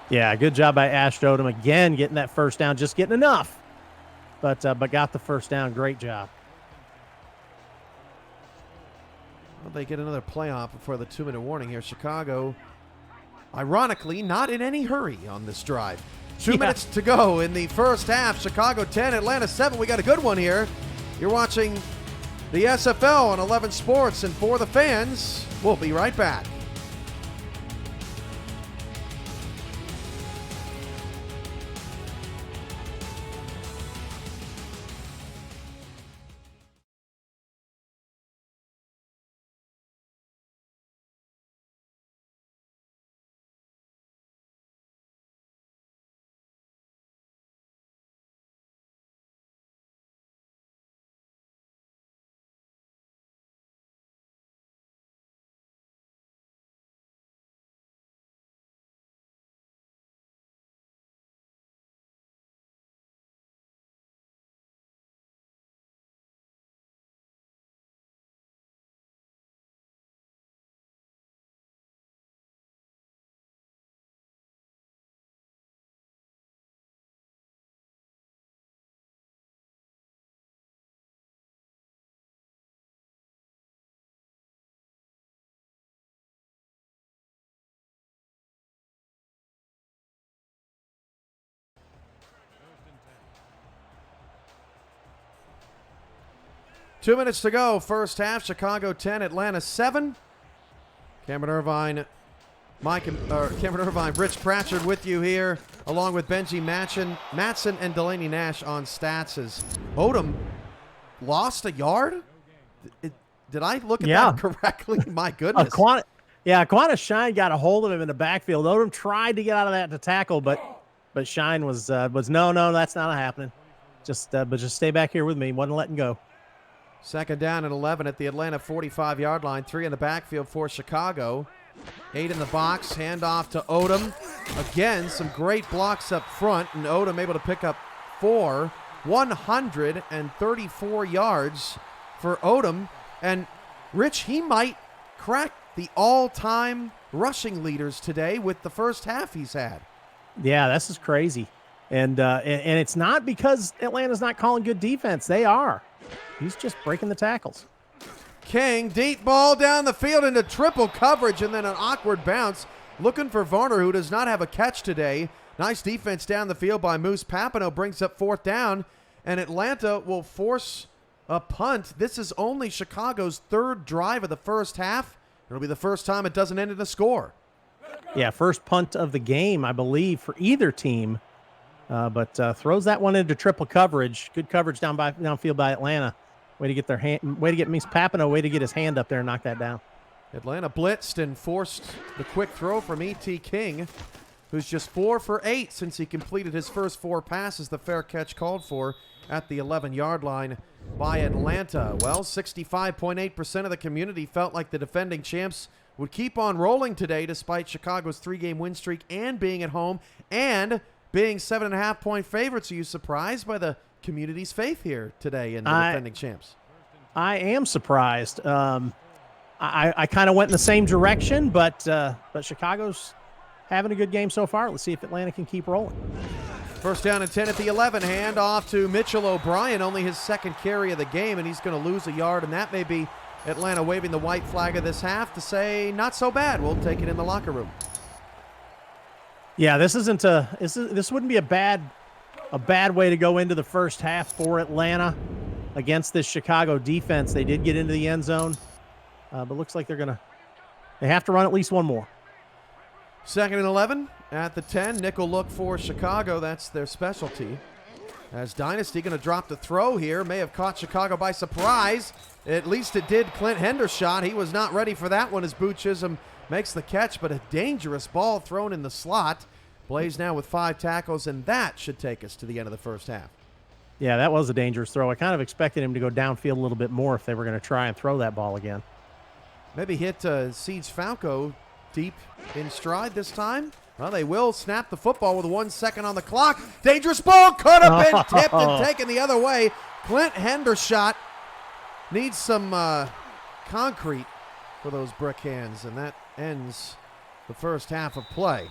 Yeah, good job by Ash Odom again, getting that 1st down, just getting enough, but got the 1st down. Great job. Well, they get another playoff before the 2-minute warning here. Chicago, ironically, not in any hurry on this drive. 2 minutes to go in the 1st half. Chicago 10, Atlanta 7. We got a good one here. You're watching the SFL on 11 Sports, and for the fans, we'll be right back. 2 minutes to go, first half. Chicago 10, Atlanta 7. Cameron Irvine, Rich Pratchard with you here, along with Benji Matson and Delaney Nash on stats. As Odom lost a yard? Did I look at that correctly? My goodness. Quanah Shine got a hold of him in the backfield. Odom tried to get out of that to tackle, but Shine was no, that's not happening. Just stay back here with me. Wasn't letting go. Second down and 11 at the Atlanta 45-yard line. 3 in the backfield for Chicago. 8 in the box. Handoff to Odom. Again, some great blocks up front, and Odom able to pick up 4. 134 yards for Odom. And, Rich, he might crack the all-time rushing leaders today with the first half he's had. Yeah, this is crazy. And it's not because Atlanta's not calling good defense. They are. He's just breaking the tackles. King, deep ball down the field into triple coverage and then an awkward bounce. Looking for Varner, who does not have a catch today. Nice defense down the field by Moose Papineau, brings up fourth down, and Atlanta will force a punt. This is only Chicago's third drive of the first half. It'll be the first time it doesn't end in a score. Yeah, first punt of the game, I believe, for either team. But throws that one into triple coverage. Good coverage downfield by Atlanta. Way to get Moose Papineau, way to get his hand up there and knock that down. Atlanta blitzed and forced the quick throw from E.T. King, who's just 4 for 8 since he completed his first 4 passes. The fair catch called for at the 11-yard line by Atlanta. Well, 65.8% of the community felt like the defending champs would keep on rolling today despite Chicago's 3-game win streak and being at home and being 7.5-point favorites. Are you surprised by the community's faith here today in the defending champs? I am surprised. I kind of went in the same direction, but Chicago's having a good game so far. Let's see if Atlanta can keep rolling. First down and 10 at the 11. Hand off to Mitchell O'Brien, only his second carry of the game, and he's going to lose a yard, and that may be Atlanta waving the white flag of this half to say, not so bad. We'll take it in the locker room. Yeah, this wouldn't be a bad way to go into the first half for Atlanta against this Chicago defense. They did get into the end zone, but looks like they have to run at least one more. Second and 11 at the 10. Nickel look for Chicago. That's their specialty. As Dynasty going to drop the throw here. May have caught Chicago by surprise. At least it did Clint Hendershot. He was not ready for that one as Boo Chisholm makes the catch, but a dangerous ball thrown in the slot. Blaze now with 5 tackles, and that should take us to the end of the first half. Yeah, that was a dangerous throw. I kind of expected him to go downfield a little bit more if they were going to try and throw that ball again. Maybe hit Seeds Falco deep in stride this time. Well, they will snap the football with 1 second on the clock. Dangerous ball could have been tipped and taken the other way. Clint Hendershot needs some concrete for those brick hands, and that ends the first half of play.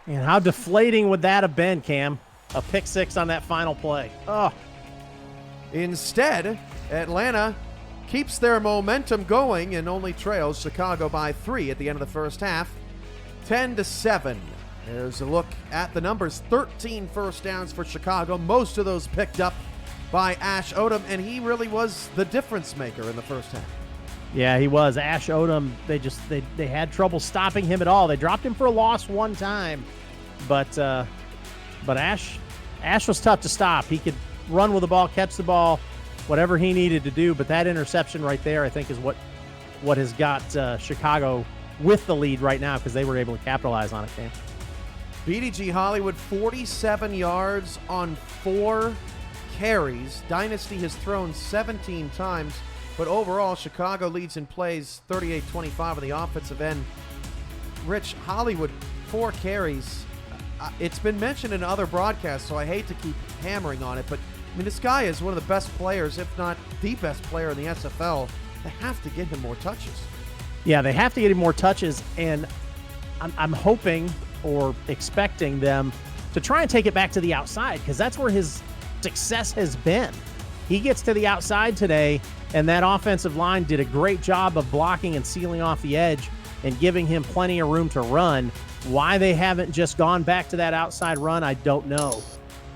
And how deflating would that have been, Cam? A pick 6 on that final play. Oh. Instead, Atlanta keeps their momentum going and only trails Chicago by 3 at the end of the first half. 10-7. There's a look at the numbers. 13 first downs for Chicago. Most of those picked up by Ash Odom, and he really was the difference maker in the first half. Yeah, he was. Ash Odom, they had trouble stopping him at all. They dropped him for a loss one time, but Ash was tough to stop. He could run with the ball, catch the ball, whatever he needed to do, but that interception right there, I think, is what has got Chicago with the lead right now because they were able to capitalize on it, Cam. BDG Hollywood, 47 yards on 4 carries. Dynasty has thrown 17 times, but overall, Chicago leads in plays 38-25 on the offensive end. Rich, Hollywood, 4 carries. It's been mentioned in other broadcasts, so I hate to keep hammering on it, but I mean, this guy is one of the best players, if not the best player in the SFL. They have to get him more touches. Yeah, they have to get him more touches, and I'm hoping or expecting them to try and take it back to the outside because that's where his success has been. He gets to the outside today, and that offensive line did a great job of blocking and sealing off the edge and giving him plenty of room to run. Why they haven't just gone back to that outside run, I don't know.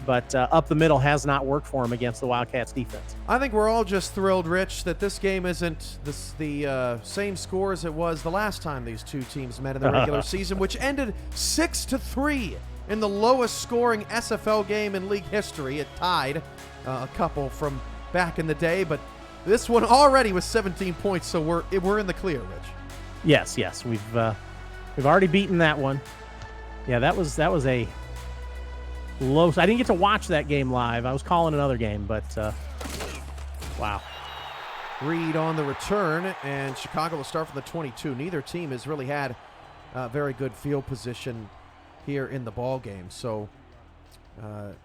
but up the middle has not worked for him against the Wildcats defense. I think we're all just thrilled, Rich, that this game isn't the same score as it was the last time these two teams met in the regular season, which ended 6-3 in the lowest scoring SFL game in league history. It tied a couple from back in the day, but this one already was 17 points, so we're in the clear, Rich. Yes, we've already beaten that one. Yeah, that was a low. I didn't get to watch that game live. I was calling another game, but wow. Reed on the return, and Chicago will start from the 22. Neither team has really had very good field position here in the ball game, so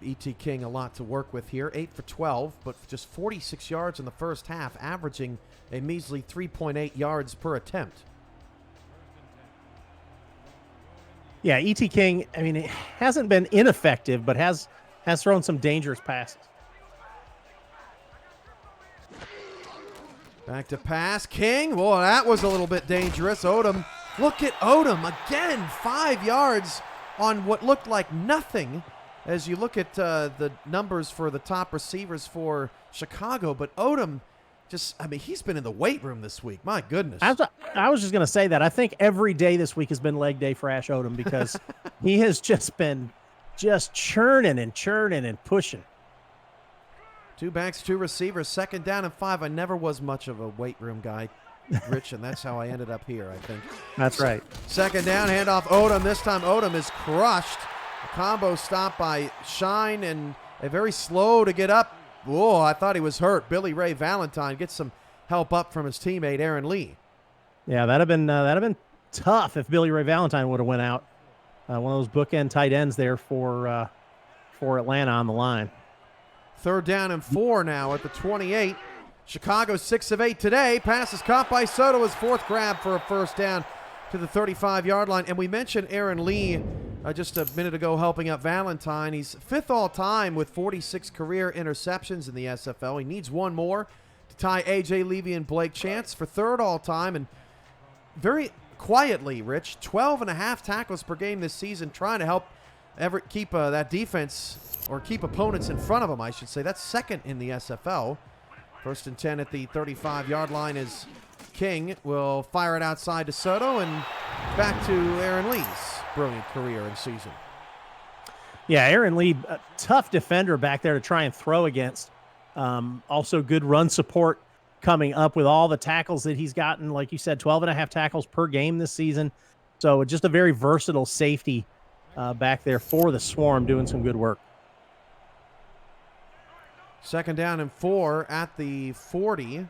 E.T. King a lot to work with here. 8 for 12, but just 46 yards in the first half, averaging a measly 3.8 yards per attempt. Yeah, E.T. King, I mean, it hasn't been ineffective, but has thrown some dangerous passes. Back to pass. King. Boy, that was a little bit dangerous. Odom. Look at Odom again. 5 yards on what looked like nothing as you look at the numbers for the top receivers for Chicago. But Odom he's been in the weight room this week. My goodness. I was just going to say that. I think every day this week has been leg day for Ash Odom because he has just been churning and pushing. 2 backs, 2 receivers, 2nd down and 5. I never was much of a weight room guy, Rich, and that's how I ended up here, I think. That's right. 2nd down, handoff Odom. This time Odom is crushed. A combo stop by Shine and a very slow to get up. Whoa, I thought he was hurt. Billy Ray Valentine gets some help up from his teammate Aaron Lee. Yeah, that'd have been tough if Billy Ray Valentine would have went out. One of those bookend tight ends there for Atlanta on the line. 3rd down and 4 now at the 28. Chicago 6 of 8 today. Pass is caught by Soto, his 4th grab for a 1st down to the 35-yard line. And we mentioned Aaron Lee just a minute ago helping out Valentine. He's 5th all-time with 46 career interceptions in the SFL. He needs one more to tie A.J. Levy and Blake Chance for 3rd all-time. And very quietly, Rich, 12.5 tackles per game this season, trying to help keep that defense, or keep opponents in front of him, I should say. That's 2nd in the SFL. 1st and 10 at the 35-yard line is King will fire it outside to Soto, and back to Aaron Lee's brilliant career and season. Yeah, Aaron Lee, a tough defender back there to try and throw against. Also good run support coming up with all the tackles that he's gotten. Like you said, 12.5 tackles per game this season. So just a very versatile safety back there for the Swarm, doing some good work. 2nd down and 4 at the 40.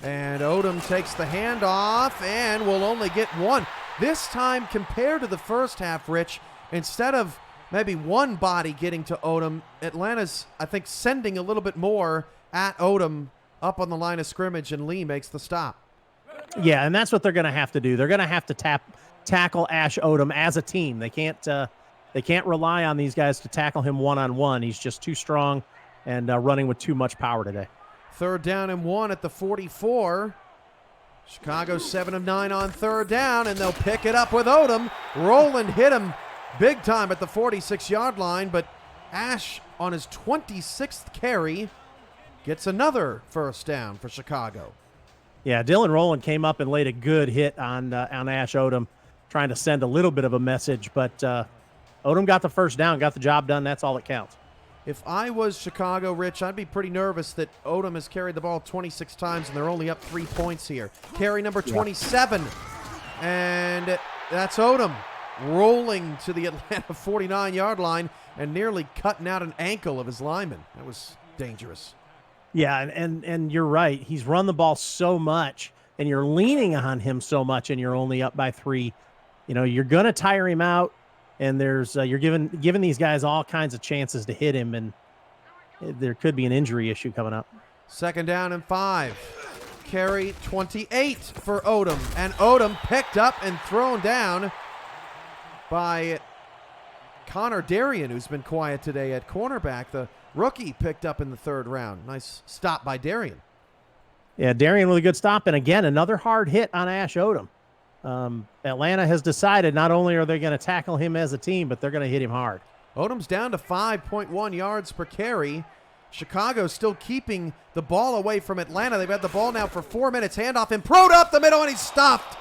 And Odom takes the handoff and will only get one. This time, compared to the first half, Rich, instead of maybe one body getting to Odom, Atlanta's, I think, sending a little bit more at Odom up on the line of scrimmage, and Lee makes the stop. Yeah, and that's what they're going to have to do. They're going to have to tackle Ash Odom as a team. They can't rely on these guys to tackle him one-on-one. He's just too strong and running with too much power today. 3rd down and 1 at the 44. Chicago 7 of 9 on 3rd down, and they'll pick it up with Odom. Roland hit him big time at the 46-yard line, but Ash on his 26th carry gets another 1st down for Chicago. Yeah, Dylan Rowland came up and laid a good hit on Ash Odom, trying to send a little bit of a message, but Odom got the 1st down, got the job done. That's all that counts. If I was Chicago, Rich, I'd be pretty nervous that Odom has carried the ball 26 times and they're only up 3 points here. Carry number 27, and that's Odom rolling to the Atlanta 49-yard line and nearly cutting out an ankle of his lineman. That was dangerous. Yeah, and you're right. He's run the ball so much, and you're leaning on him so much, and you're only up by 3. You know, you're going to tire him out. And there's you're giving these guys all kinds of chances to hit him, and there could be an injury issue coming up. 2nd down and 5. Carry 28 for Odom, and Odom picked up and thrown down by Connor Darien, who's been quiet today at cornerback. The rookie picked up in the 3rd round. Nice stop by Darien. Yeah, Darien with a good stop, and again, another hard hit on Ash Odom. Atlanta has decided not only are they going to tackle him as a team, but they're going to hit him hard. Odom's down to 5.1 yards per carry. Chicago still keeping the ball away from Atlanta. They've had the ball now for 4 minutes. Handoff, Improda up the middle, and he's stopped.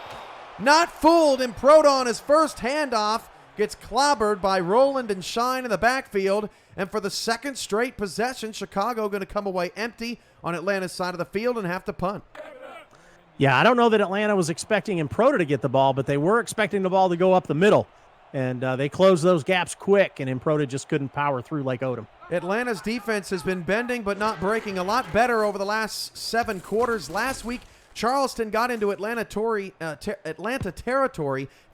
Not fooled. Improda on his first handoff gets clobbered by Roland and Shine in the backfield. And for the second straight possession, Chicago going to come away empty on Atlanta's side of the field and have to punt. Yeah, I don't know that Atlanta was expecting Improda to get the ball, but they were expecting the ball to go up the middle. And they closed those gaps quick, and Improda just couldn't power through like Odom. Atlanta's defense has been bending but not breaking, a lot better over the last 7 quarters. Last week, Charleston got into Atlanta territory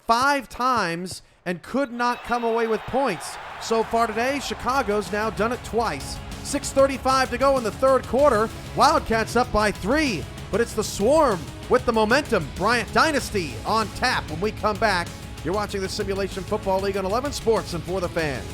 5 times and could not come away with points. So far today, Chicago's now done it twice. 6:35 to go in the third quarter. Wildcats up by 3, but it's the Swarm with the momentum. Bryant Dynasty on tap when we come back. You're watching the Simulation Football League on 11 Sports and For the Fans.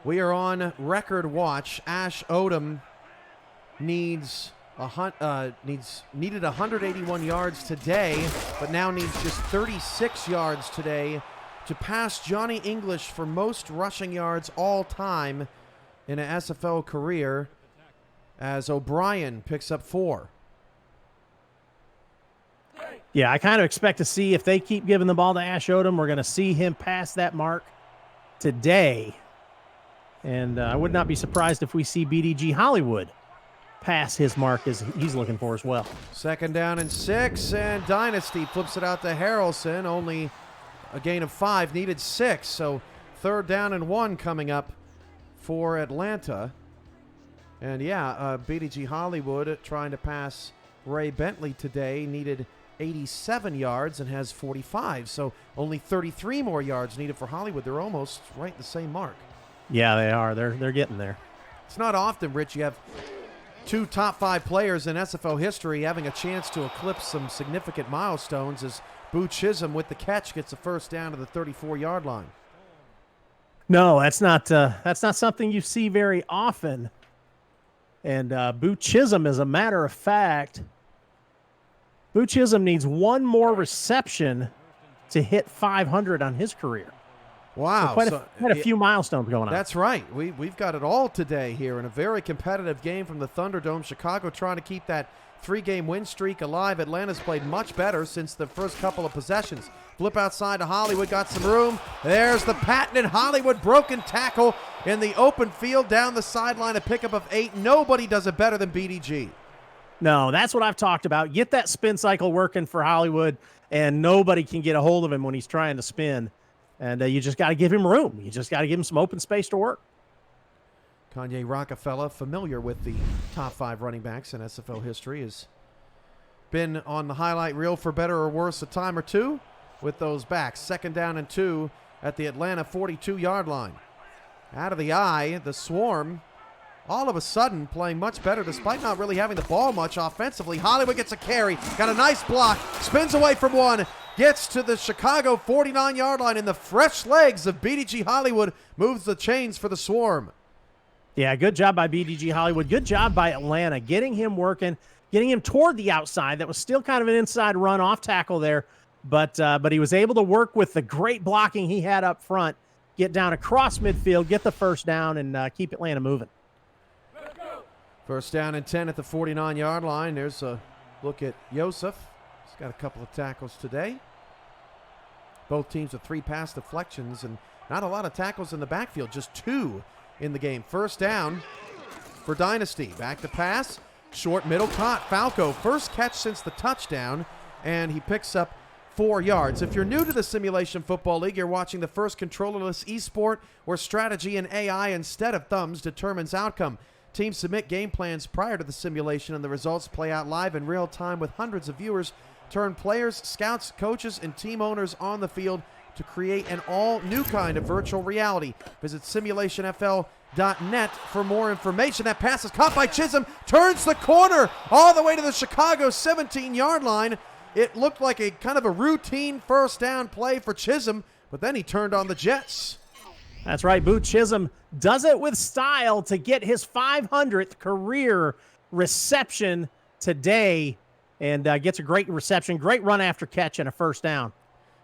We are on record watch. Ash Odom needed 181 yards today, but now needs just 36 yards today to pass Johnny English for most rushing yards all time in an SFL career, as O'Brien picks up 4. Yeah, I kind of expect to see if they keep giving the ball to Ash Odom, we're going to see him pass that mark today. And I would not be surprised if we see BDG Hollywood pass his mark as he's looking for as well. 2nd down and 6, and Dynasty flips it out to Harrelson. Only a gain of 5, needed 6. So 3rd down and 1 coming up for Atlanta. And yeah, BDG Hollywood trying to pass Ray Bentley today needed 87 yards and has 45. So only 33 more yards needed for Hollywood. They're almost right the same mark. Yeah, they are. They're getting there. It's not often, Rich, you have 2 top 5 players in SFL history having a chance to eclipse some significant milestones, as Boo Chisholm with the catch gets a 1st down to the 34-yard line. No, that's not something you see very often. And Boo Chisholm, as a matter of fact, Boo Chisholm needs 1 more reception to hit 500 on his career. Wow. So quite a few milestones going on. That's right. We've got it all today here in a very competitive game from the Thunderdome. Chicago trying to keep that 3-game win streak alive. Atlanta's played much better since the first couple of possessions. Flip outside to Hollywood, got some room. There's the patented Hollywood broken tackle in the open field down the sideline, a pickup of 8. Nobody does it better than BDG. No, that's what I've talked about. Get that spin cycle working for Hollywood, and nobody can get a hold of him when he's trying to spin. And you just got to give him room. You just got to give him some open space to work. Kanye Rockefeller, familiar with the top 5 running backs in SFL history, has been on the highlight reel for better or worse a time or two with those backs. 2nd down and 2 at the Atlanta 42-yard line. Out of the eye, the Swarm all of a sudden playing much better despite not really having the ball much offensively. Hollywood gets a carry, got a nice block, spins away from 1, gets to the Chicago 49-yard line, and the fresh legs of BDG Hollywood moves the chains for the Swarm. Yeah, good job by BDG Hollywood. Good job by Atlanta, getting him working, getting him toward the outside. That was still kind of an inside run off tackle there, but he was able to work with the great blocking he had up front, get down across midfield, get the first down, and keep Atlanta moving. First down and 10 at the 49-yard line. There's a look at Joseph. He's got a couple of tackles today. Both teams with 3 pass deflections and not a lot of tackles in the backfield, just 2 in the game. First down for Dynasty. Back to pass. Short middle caught. Falco, first catch since the touchdown, and he picks up 4 yards. If you're new to the Simulation Football League, you're watching the first controllerless esport where strategy and AI instead of thumbs determines outcome. Teams submit game plans prior to the simulation, and the results play out live in real time with hundreds of viewers turn players, scouts, coaches, and team owners on the field to create an all-new kind of virtual reality. Visit Simulationfl.net for more information. That pass is caught by Chisholm, turns the corner all the way to the Chicago 17-yard line. It looked like a kind of a routine first down play for Chisholm, but then he turned on the Jets. That's right. Boot Chisholm does it with style to get his 500th career reception today, and gets a great reception, great run after catch, and a first down.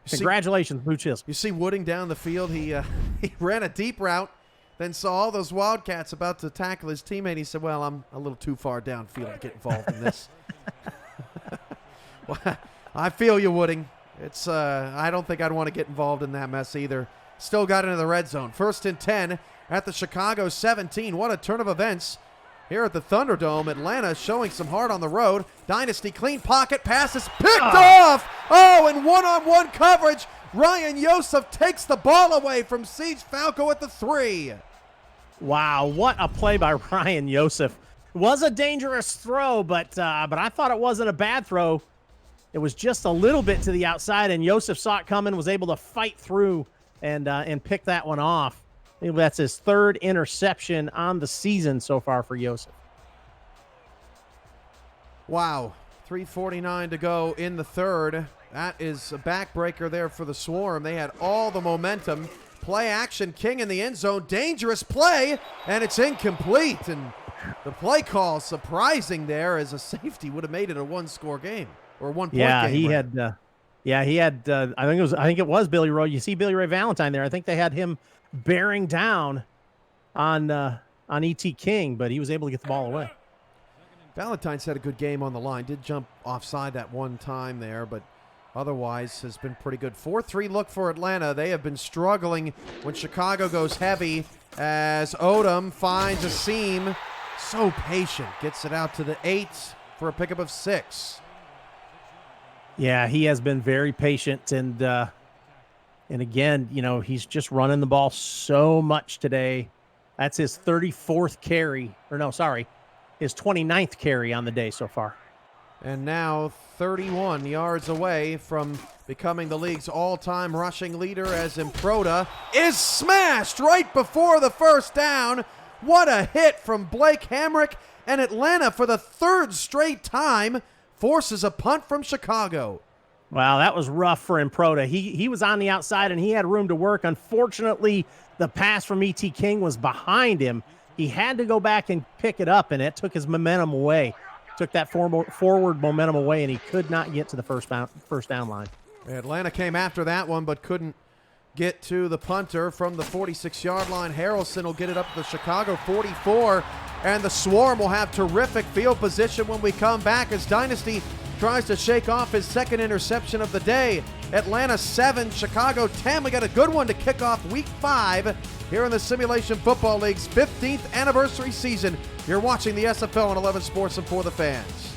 Congratulations, Boot Chisholm. You see Wooding down the field. He ran a deep route, then saw all those Wildcats about to tackle his teammate. He said, well, I'm a little too far downfield to get involved in this. Well, I feel you, Wooding. It's I don't think I'd want to get involved in that mess either. Still got into the red zone. First and 10 at the Chicago 17. What a turn of events here at the Thunderdome. Atlanta showing some heart on the road. Dynasty clean pocket. Pass is picked off. Oh, and one-on-one coverage. Ryan Joseph takes the ball away from Siege Falco at the 3. Wow, what a play by Ryan Joseph. Was a dangerous throw, but I thought it wasn't a bad throw. It was just a little bit to the outside, and Joseph saw it coming, was able to fight through and pick that one off. I think that's his 3rd interception on the season so far for Joseph. Wow, 3:49 to go in the 3rd. That is a backbreaker there for the Swarm. They had all the momentum. Play action, King in the end zone. Dangerous play, and it's incomplete. And the play call surprising there, as a safety would have made it a 1-score game or 1-point game. Yeah, he right? had. He had. I think it was Billy Roy. You see Billy Ray Valentine there. I think they had him bearing down on E.T. King, but he was able to get the ball away. Valentine's had a good game on the line. Did jump offside that one time there, but otherwise has been pretty good. 4-3 look for Atlanta. They have been struggling when Chicago goes heavy, as Odom finds a seam. So patient. Gets it out to the 8 for a pickup of 6. Yeah, he has been very patient, and again, he's just running the ball so much today. That's his 34th carry, his 29th carry on the day so far. And now 31 yards away from becoming the league's all-time rushing leader, as Improda is smashed right before the first down. What a hit from Blake Hamrick, and Atlanta, for the 3rd straight time, forces a punt from Chicago. Wow, that was rough for Improda. He was on the outside, and he had room to work. Unfortunately, the pass from E.T. King was behind him. He had to go back and pick it up, and it took his momentum away. Took that forward momentum away, and he could not get to the first down line. Atlanta came after that one, but couldn't get to the punter from the 46-yard line. Harrelson will get it up to the Chicago 44, and the Swarm will have terrific field position when we come back, as Dynasty tries to shake off his 2nd interception of the day. Atlanta 7, Chicago 10. We got a good one to kick off Week 5 here in the Simulation Football League's 15th anniversary season. You're watching the SFL on 11 Sports and For the Fans.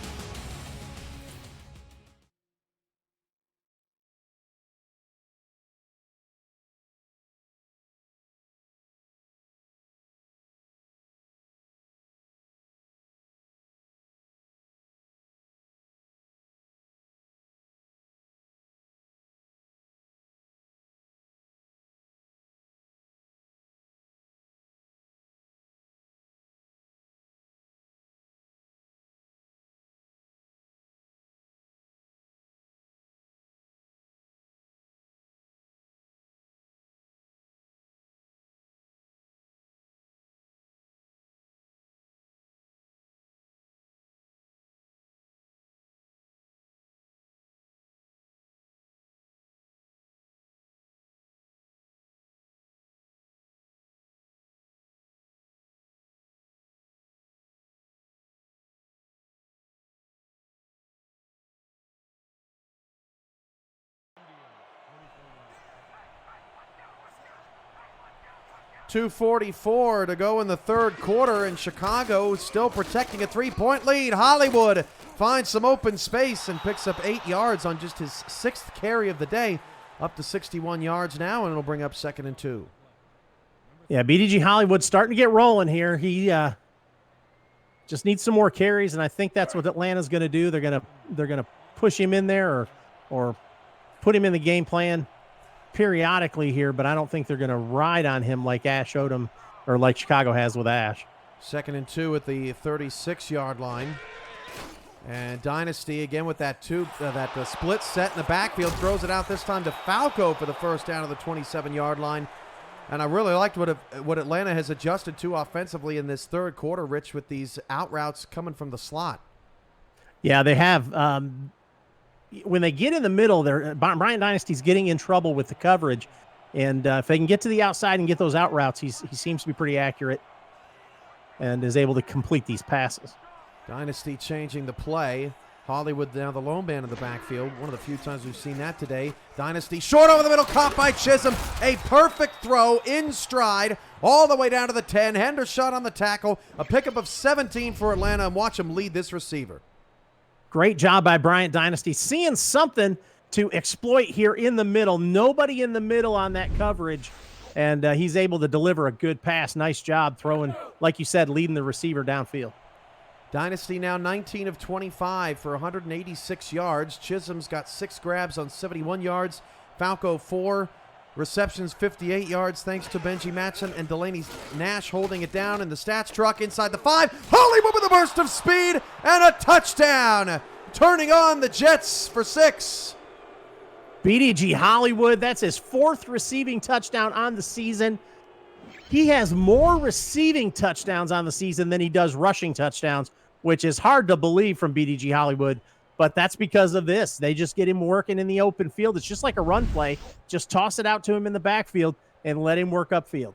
2:44 to go in the third quarter, and Chicago still protecting a three-point lead. Hollywood finds some open space and picks up 8 yards on just his 6th carry of the day, up to 61 yards now, and it'll bring up 2nd and 2. Yeah, BDG Hollywood starting to get rolling here. He just needs some more carries, and I think that's what Atlanta's going to do. They're going to push him in there or put him in the game plan periodically here, but I don't think they're going to ride on him like Ash Odom or like Chicago has with Ash. 2nd and 2 at the 36-yard line. And Dynasty again with that split set in the backfield, throws it out this time to Falco for the first down of the 27-yard line. And I really liked what Atlanta has adjusted to offensively in this third quarter, Rich, with these out routes coming from the slot. Yeah, they have. When they get in the middle, Brian Dynasty's getting in trouble with the coverage. And if they can get to the outside and get those out routes, he seems to be pretty accurate and is able to complete these passes. Dynasty changing the play. Hollywood now the lone man in the backfield. One of the few times we've seen that today. Dynasty short over the middle, caught by Chisholm. A perfect throw in stride all the way down to the 10. Hendershot on the tackle. A pickup of 17 for Atlanta, and watch him lead this receiver. Great job by Bryant Dynasty. Seeing something to exploit here in the middle. Nobody in the middle on that coverage, and he's able to deliver a good pass. Nice job throwing, like you said, leading the receiver downfield. Dynasty now 19 of 25 for 186 yards. Chisholm's got 6 grabs on 71 yards. Falco 4 receptions, 58 yards, thanks to Benji Matson and Delaney Nash holding it down in the stats truck inside the 5. Hollywood with a burst of speed and a touchdown, turning on the Jets for 6. BDG Hollywood, that's his 4th receiving touchdown on the season. He has more receiving touchdowns on the season than he does rushing touchdowns, which is hard to believe from BDG Hollywood, but that's because of this. They just get him working in the open field. It's just like a run play. Just toss it out to him in the backfield and let him work upfield.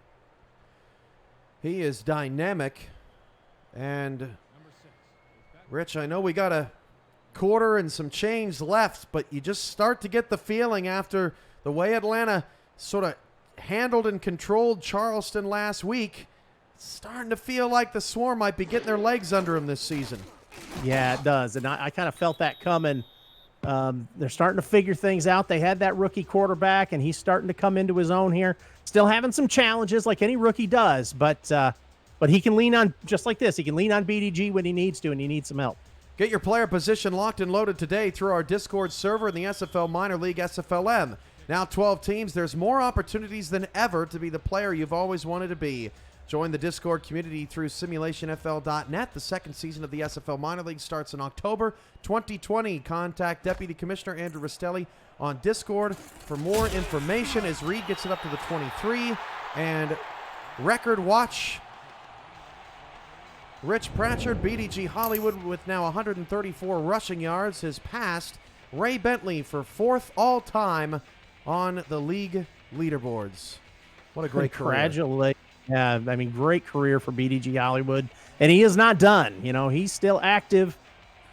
He is dynamic. And, Rich, I know we got a quarter and some change left, but you just start to get the feeling after the way Atlanta sort of handled and controlled Charleston last week, it's starting to feel like the Swarm might be getting their legs under them this season. Yeah, it does, and I kind of felt that coming. They're starting to figure things out. They had that rookie quarterback, and he's starting to come into his own here. Still having some challenges like any rookie does, but he can lean on, just like this, he can lean on BDG when he needs to, and he needs some help. Get your player position locked and loaded today through our Discord server in the SFL Minor League SFLM. Now 12 teams, there's more opportunities than ever to be the player you've always wanted to be. Join the Discord community through Simulationfl.net. The second season of the SFL Minor League starts in October 2020. Contact Deputy Commissioner Andrew Rastelli on Discord for more information as Reed gets it up to the 23. And record watch, Rich Pratchard, BDG Hollywood with now 134 rushing yards has passed Ray Bentley for 4th all-time on the league leaderboards. What a great career. Congratulations. Yeah, I mean, great career for BDG Hollywood. And he is not done. You know, he's still active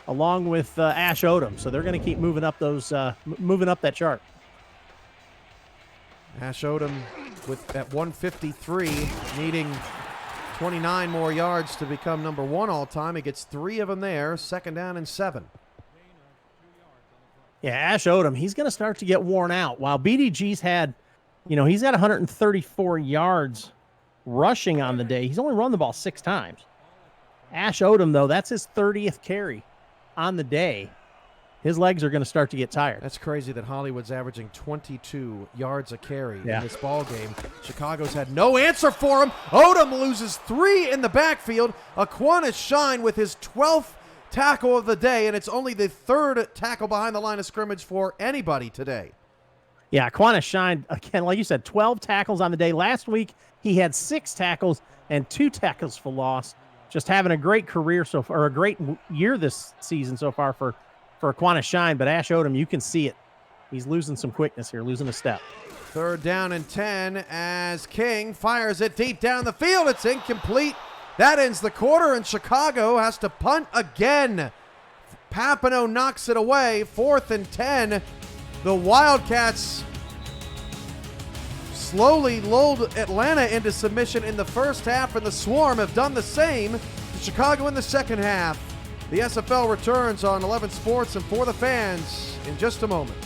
along with Ash Odom. So they're going to keep moving up that chart. Ash Odom at 153, needing 29 more yards to become number 1 all-time. He gets 3 of them there, 2nd down and 7. Yeah, Ash Odom, he's going to start to get worn out. While BDG's had, he's got 134 yards rushing on the day. He's only run the ball 6 times. Ash Odom, though, that's his 30th carry on the day. His legs are going to start to get tired. That's crazy that Hollywood's averaging 22 yards a carry in this ball game. Chicago's had no answer for him. Odom loses 3 in the backfield. Aquinas Shine with his 12th tackle of the day, and it's only the 3rd tackle behind the line of scrimmage for anybody today. Yeah, Aquinas Shine, again, like you said, 12 tackles on the day. Last week, he had 6 tackles and 2 tackles for loss. Just having a great career so far, or a great year this season so far for Aquinas Shine, but Ash Odom, you can see it. He's losing some quickness here, losing a step. 3rd down and 10 as King fires it deep down the field. It's incomplete. That ends the quarter, and Chicago has to punt again. Papineau knocks it away. 4th and 10. The Wildcats slowly lulled Atlanta into submission in the first half, and the Swarm have done the same to Chicago in the second half. The SFL returns on 11 Sports and For the Fans in just a moment.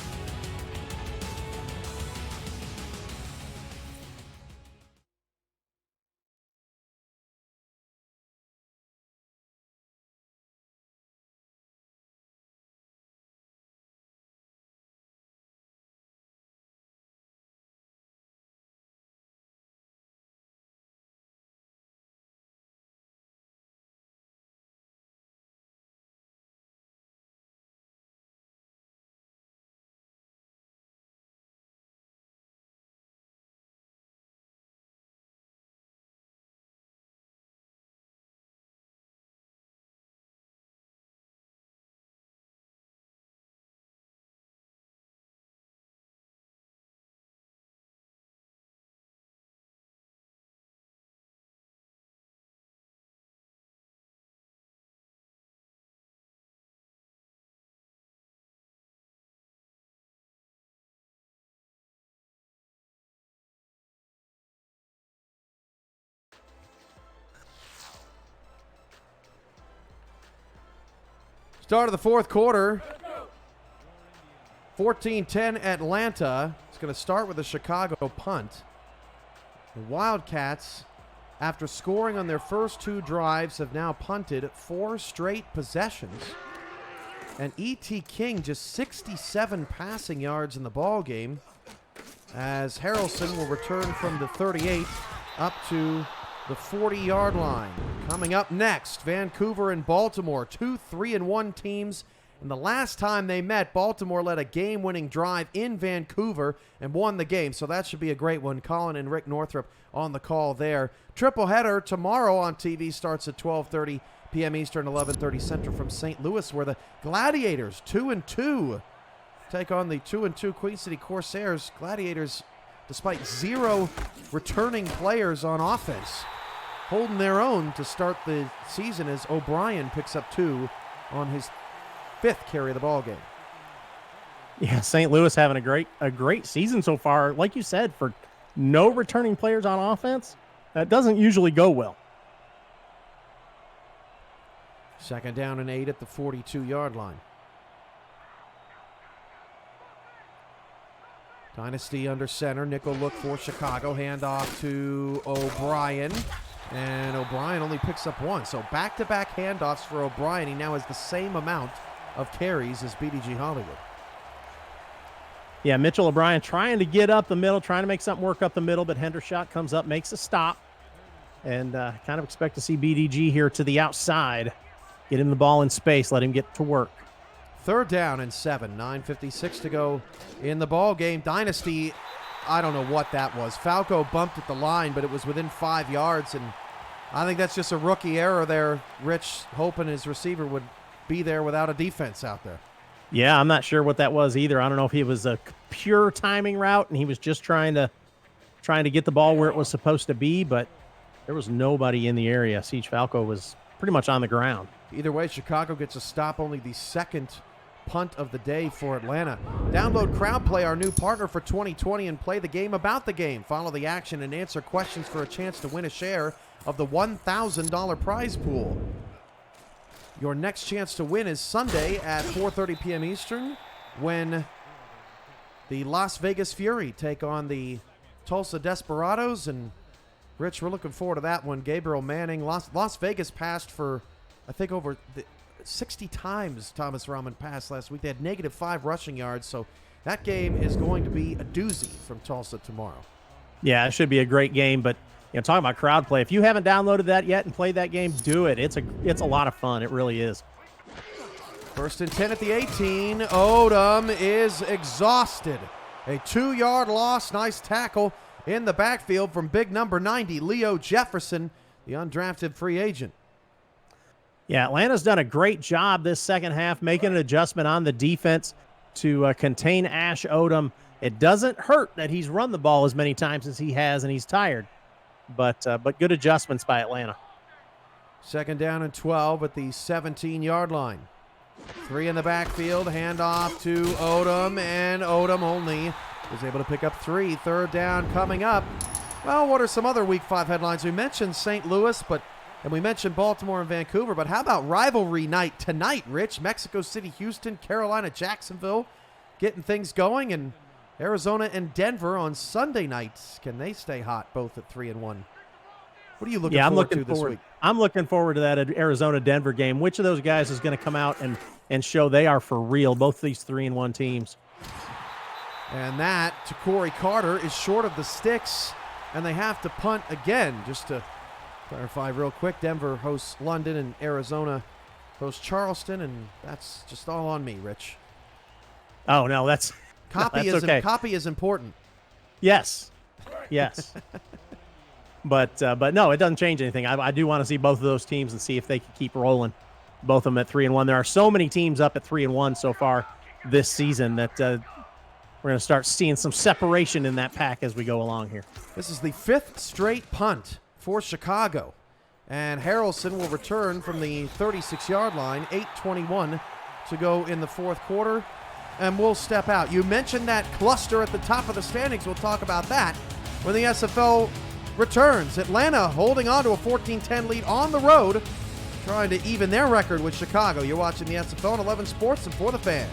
Start of the fourth quarter. 14-10 Atlanta. It's going to start with a Chicago punt. The Wildcats, after scoring on their first two drives, have now punted 4 straight possessions. And E.T. King just 67 passing yards in the ball game, as Harrelson will return from the 38 up to the 40-yard line. Coming up next, Vancouver and Baltimore, 2 3-1 teams. And the last time they met, Baltimore led a game-winning drive in Vancouver and won the game. So that should be a great one. Colin and Rick Northrup on the call there. Triple header tomorrow on TV starts at 12:30 p.m. Eastern, 11:30 Central from St. Louis, where the Gladiators, 2-2, take on the 2-2 Queen City Corsairs. Gladiators, despite 0 returning players on offense, holding their own to start the season as O'Brien picks up 2 on his 5th carry of the ball game. Yeah, St. Louis having a great season so far. Like you said, for no returning players on offense, that doesn't usually go well. Second down and 8 at the 42-yard line. Dynasty under center. Nickel look for Chicago. Handoff to O'Brien. And O'Brien only picks up 1. So back-to-back handoffs for O'Brien. He now has the same amount of carries as BDG Hollywood. Yeah, Mitchell O'Brien trying to get up the middle, trying to make something work up the middle, but Hendershot comes up, makes a stop. And kind of expect to see BDG here to the outside. Get him the ball in space, let him get to work. Third down and 7, 9:56 to go in the ball game. Dynasty, I don't know what that was. Falco bumped at the line, but it was within 5 yards, and I think that's just a rookie error there. Rich hoping his receiver would be there without a defense out there. Yeah, I'm not sure what that was either. I don't know if he was a pure timing route and he was just trying to get the ball where it was supposed to be, but there was nobody in the area. Siege Falco was pretty much on the ground. Either way, Chicago gets a stop, only the second punt of the day for Atlanta. Download CrowdPlay, our new partner for 2020, and play the game about the game. Follow the action and answer questions for a chance to win a share of the $1,000 prize pool. Your next chance to win is Sunday at 4:30 p.m. Eastern, when the Las Vegas Fury take on the Tulsa Desperados. And Rich, we're looking forward to that one. Gabriel Manning, Las Vegas passed for, I think, over 60 times Thomas Rahman passed last week. They had -5 rushing yards, so that game is going to be a doozy from Tulsa tomorrow. Yeah, it should be a great game, but talking about crowd play, if you haven't downloaded that yet and played that game, do it. It's a lot of fun. It really is. First and 10 at the 18. Odom is exhausted. A 2-yard loss. Nice tackle in the backfield from big number 90, Leo Jefferson, the undrafted free agent. Yeah, Atlanta's done a great job this second half, making an adjustment on the defense to contain Ash Odom. It doesn't hurt that he's run the ball as many times as he has, and he's tired. But good adjustments by Atlanta. Second down and 12 at the 17-yard line. 3 in the backfield, handoff to Odom, and Odom only Was able to pick up 3. Third down coming up. Well, what are some other Week 5 headlines? We mentioned St. Louis, and we mentioned Baltimore and Vancouver, but how about rivalry night tonight, Rich? Mexico City, Houston, Carolina, Jacksonville, getting things going, and Arizona and Denver on Sunday nights. Can they stay hot, both at 3-1? What are you looking forward to this week? I'm looking forward to that Arizona-Denver game. Which of those guys is going to come out and show they are for real, both these 3-1 teams? And that, to Corey Carter, is short of the sticks, and they have to punt again. Just to clarify real quick, Denver hosts London and Arizona hosts Charleston, and that's just all on me, Rich. Oh, no, that's okay. Copy is important. Yes. But no, it doesn't change anything. I do want to see both of those teams and see if they can keep rolling, both of them at 3-1. There are so many teams up at 3-1 so far this season that we're going to start seeing some separation in that pack as we go along here. This is the 5th straight punt for Chicago. And Harrelson will return from the 36-yard line, 8:21 to go in the fourth quarter, and we'll step out. You mentioned that cluster at the top of the standings. We'll talk about that when the SFL returns. Atlanta holding on to a 14-10 lead on the road, trying to even their record with Chicago. You're watching the SFL on 11 Sports and For the Fans.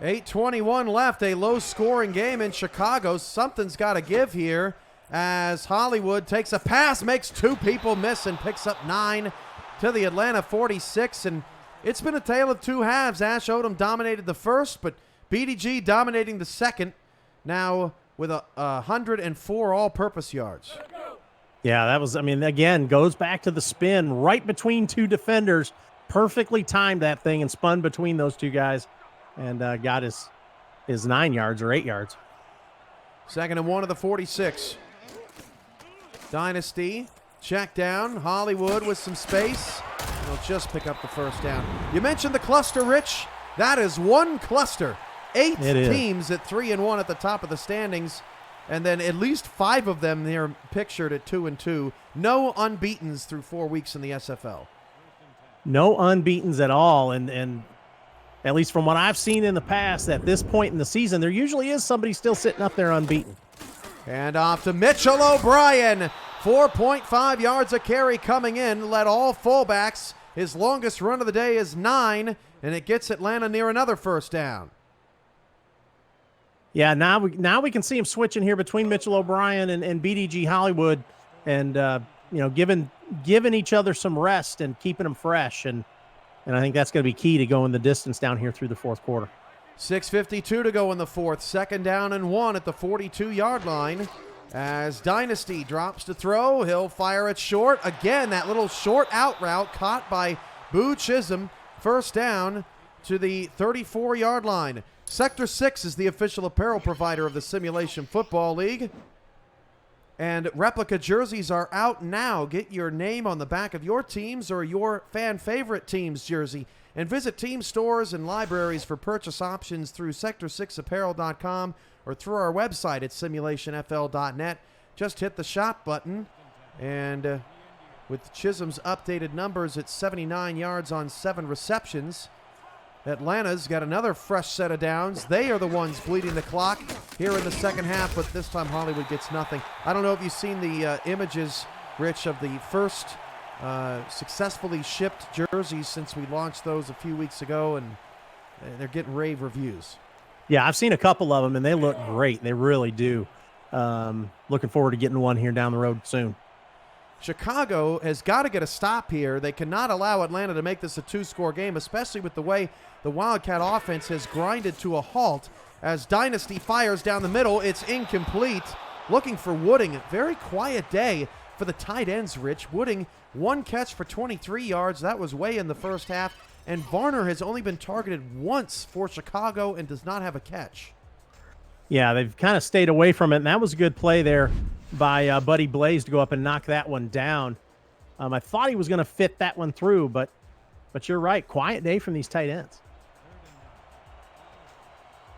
.8:21 left, a low-scoring game in Chicago. Something's got to give here as Hollywood takes a pass, makes 2 people miss, and picks up 9 to the Atlanta 46. And it's been a tale of 2 halves. Ash Odom dominated the first, but BDG dominating the second, now with 104 all-purpose yards. Yeah, that was, again, goes back to the spin right between 2 defenders. Perfectly timed that thing and spun between those 2 guys. And got his 9 yards or 8 yards. 2nd and 1 of the 46. Dynasty, check down. Hollywood with some space. They'll just pick up the first down. You mentioned the cluster, Rich. That is one cluster. 8 teams at 3-1 at the top of the standings. And then at least 5 of them here pictured at 2-2. No unbeatens through 4 weeks in the SFL. No unbeatens at all. And at least from what I've seen in the past, at this point in the season, there usually is somebody still sitting up there unbeaten. And off to Mitchell O'Brien. 4.5 yards a carry coming in. Led all fullbacks. His longest run of the day is 9, and it gets Atlanta near another first down. Yeah, now we can see him switching here between Mitchell O'Brien and BDG Hollywood, and giving each other some rest and keeping them fresh. And I think that's going to be key to going the distance down here through the fourth quarter. 6:52 to go in the fourth. 2nd down and 1 at the 42-yard line. As Dynasty drops to throw, he'll fire it short. Again, that little short out route caught by Boo Chisholm. First down to the 34-yard line. Sector 6 is the official apparel provider of the Simulation Football League. And replica jerseys are out now. Get your name on the back of your team's or your fan favorite team's jersey. And visit team stores and libraries for purchase options through sector6apparel.com or through our website at simulationfl.net. Just hit the shop button. And with Chisholm's updated numbers at 79 yards on 7 receptions, Atlanta's got another fresh set of downs. They are the ones bleeding the clock here in the second half, but this time Hollywood gets nothing. I don't know if you've seen the images, Rich, of the first successfully shipped jerseys since we launched those a few weeks ago, and they're getting rave reviews. Yeah, I've seen a couple of them, and they look great. They really do. Looking forward to getting one here down the road soon. Chicago has got to get a stop here. They cannot allow Atlanta to make this a two-score game, especially with the way the Wildcat offense has grinded to a halt. As Dynasty fires down the middle, it's incomplete. Looking for Wooding. Very quiet day for the tight ends, Rich. Wooding, 1 catch for 23 yards. That was way in the first half. And Varner has only been targeted once for Chicago and does not have a catch. Yeah, they've kind of stayed away from it, and that was a good play there by Buddy Blaze to go up and knock that one down. I thought he was going to fit that one through, but you're right. Quiet day from these tight ends.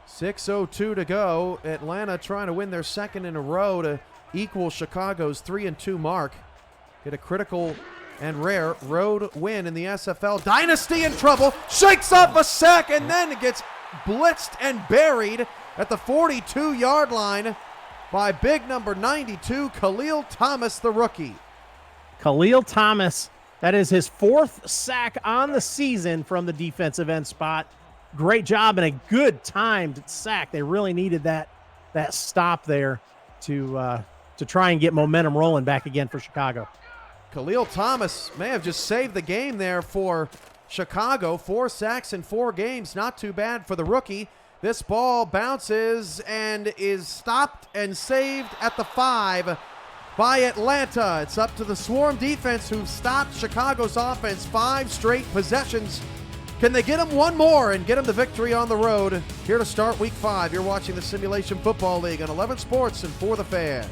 6:02 to go. Atlanta trying to win their second in a row to equal Chicago's 3-2 mark. Get a critical and rare road win in the SFL. Dynasty in trouble. Shakes off a sack and then gets blitzed and buried at the 42-yard line by big number 92, Khalil Thomas, the rookie. Khalil Thomas, that is his 4th sack on the season from the defensive end spot. Great job and a good timed sack. They really needed that stop there to try and get momentum rolling back again for Chicago. Khalil Thomas may have just saved the game there for Chicago. 4 sacks in 4 games. Not too bad for the rookie. This ball bounces and is stopped and saved at the 5 by Atlanta. It's up to the Swarm defense who've stopped Chicago's offense 5 straight possessions. Can they get them one more and get them the victory on the road? Here to start week 5, you're watching the Simulation Football League on 11 Sports and For the Fans.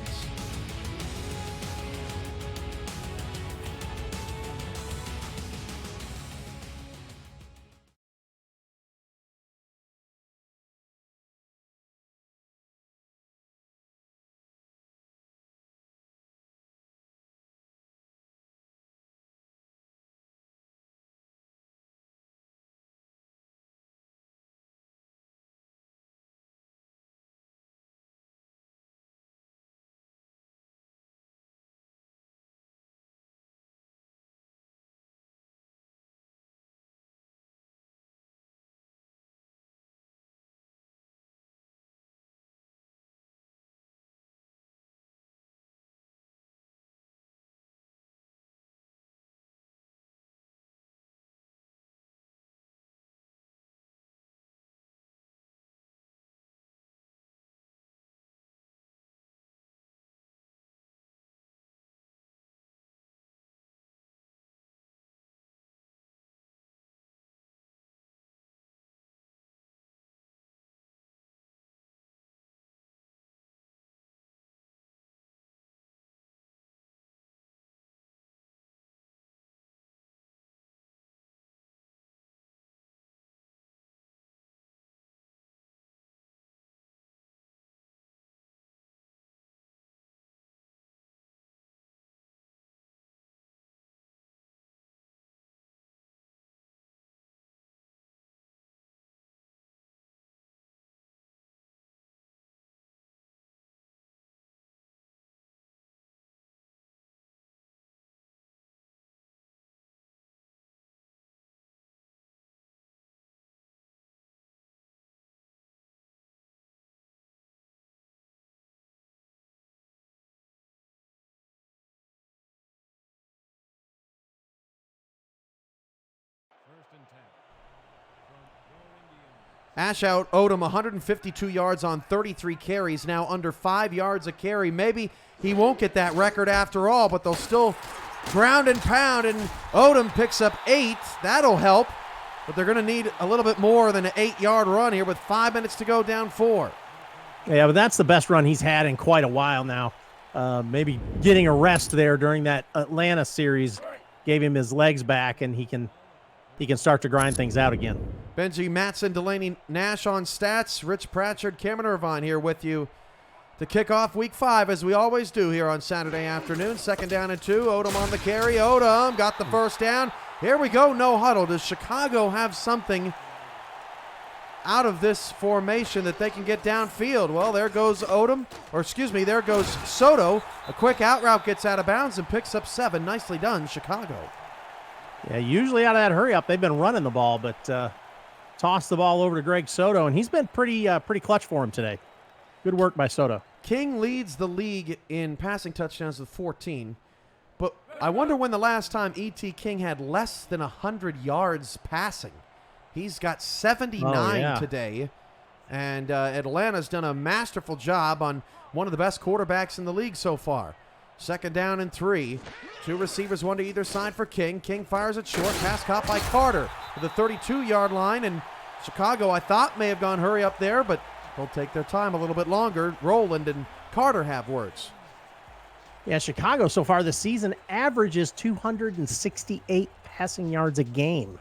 Ashout Odom, 152 yards on 33 carries, now under 5 yards a carry. Maybe he won't get that record after all, but they'll still ground and pound, and Odom picks up 8. That'll help, but they're going to need a little bit more than an 8-yard run here with 5 minutes to go, down 4. Yeah, but that's the best run he's had in quite a while now. Maybe getting a rest there during that Atlanta series gave him his legs back, and he can start to grind things out again. Benji Matson, Delaney Nash on stats. Rich Pratchard, Cameron Irvine here with you to kick off week 5, as we always do here on Saturday afternoon. 2nd down and 2. Odom on the carry. Odom got the first down. Here we go. No huddle. Does Chicago have something out of this formation that they can get downfield. Well, there goes there goes Soto. A quick out route gets out of bounds and picks up 7. Nicely done, Chicago. Yeah, usually out of that hurry up, they've been running the ball, but tossed the ball over to Greg Soto, and he's been pretty clutch for him today. Good work by Soto. King leads the league in passing touchdowns with 14, but I wonder when the last time E.T. King had less than 100 yards passing. He's got 79 today, and Atlanta's done a masterful job on one of the best quarterbacks in the league so far. 2nd down and 3. 2 receivers, 1 to either side for King. King fires it short. Pass caught by Carter to the 32-yard line, and Chicago, I thought, may have gone hurry up there, but they'll take their time a little bit longer. Rowland and Carter have words. Yeah, Chicago so far this season averages 268 passing yards a game.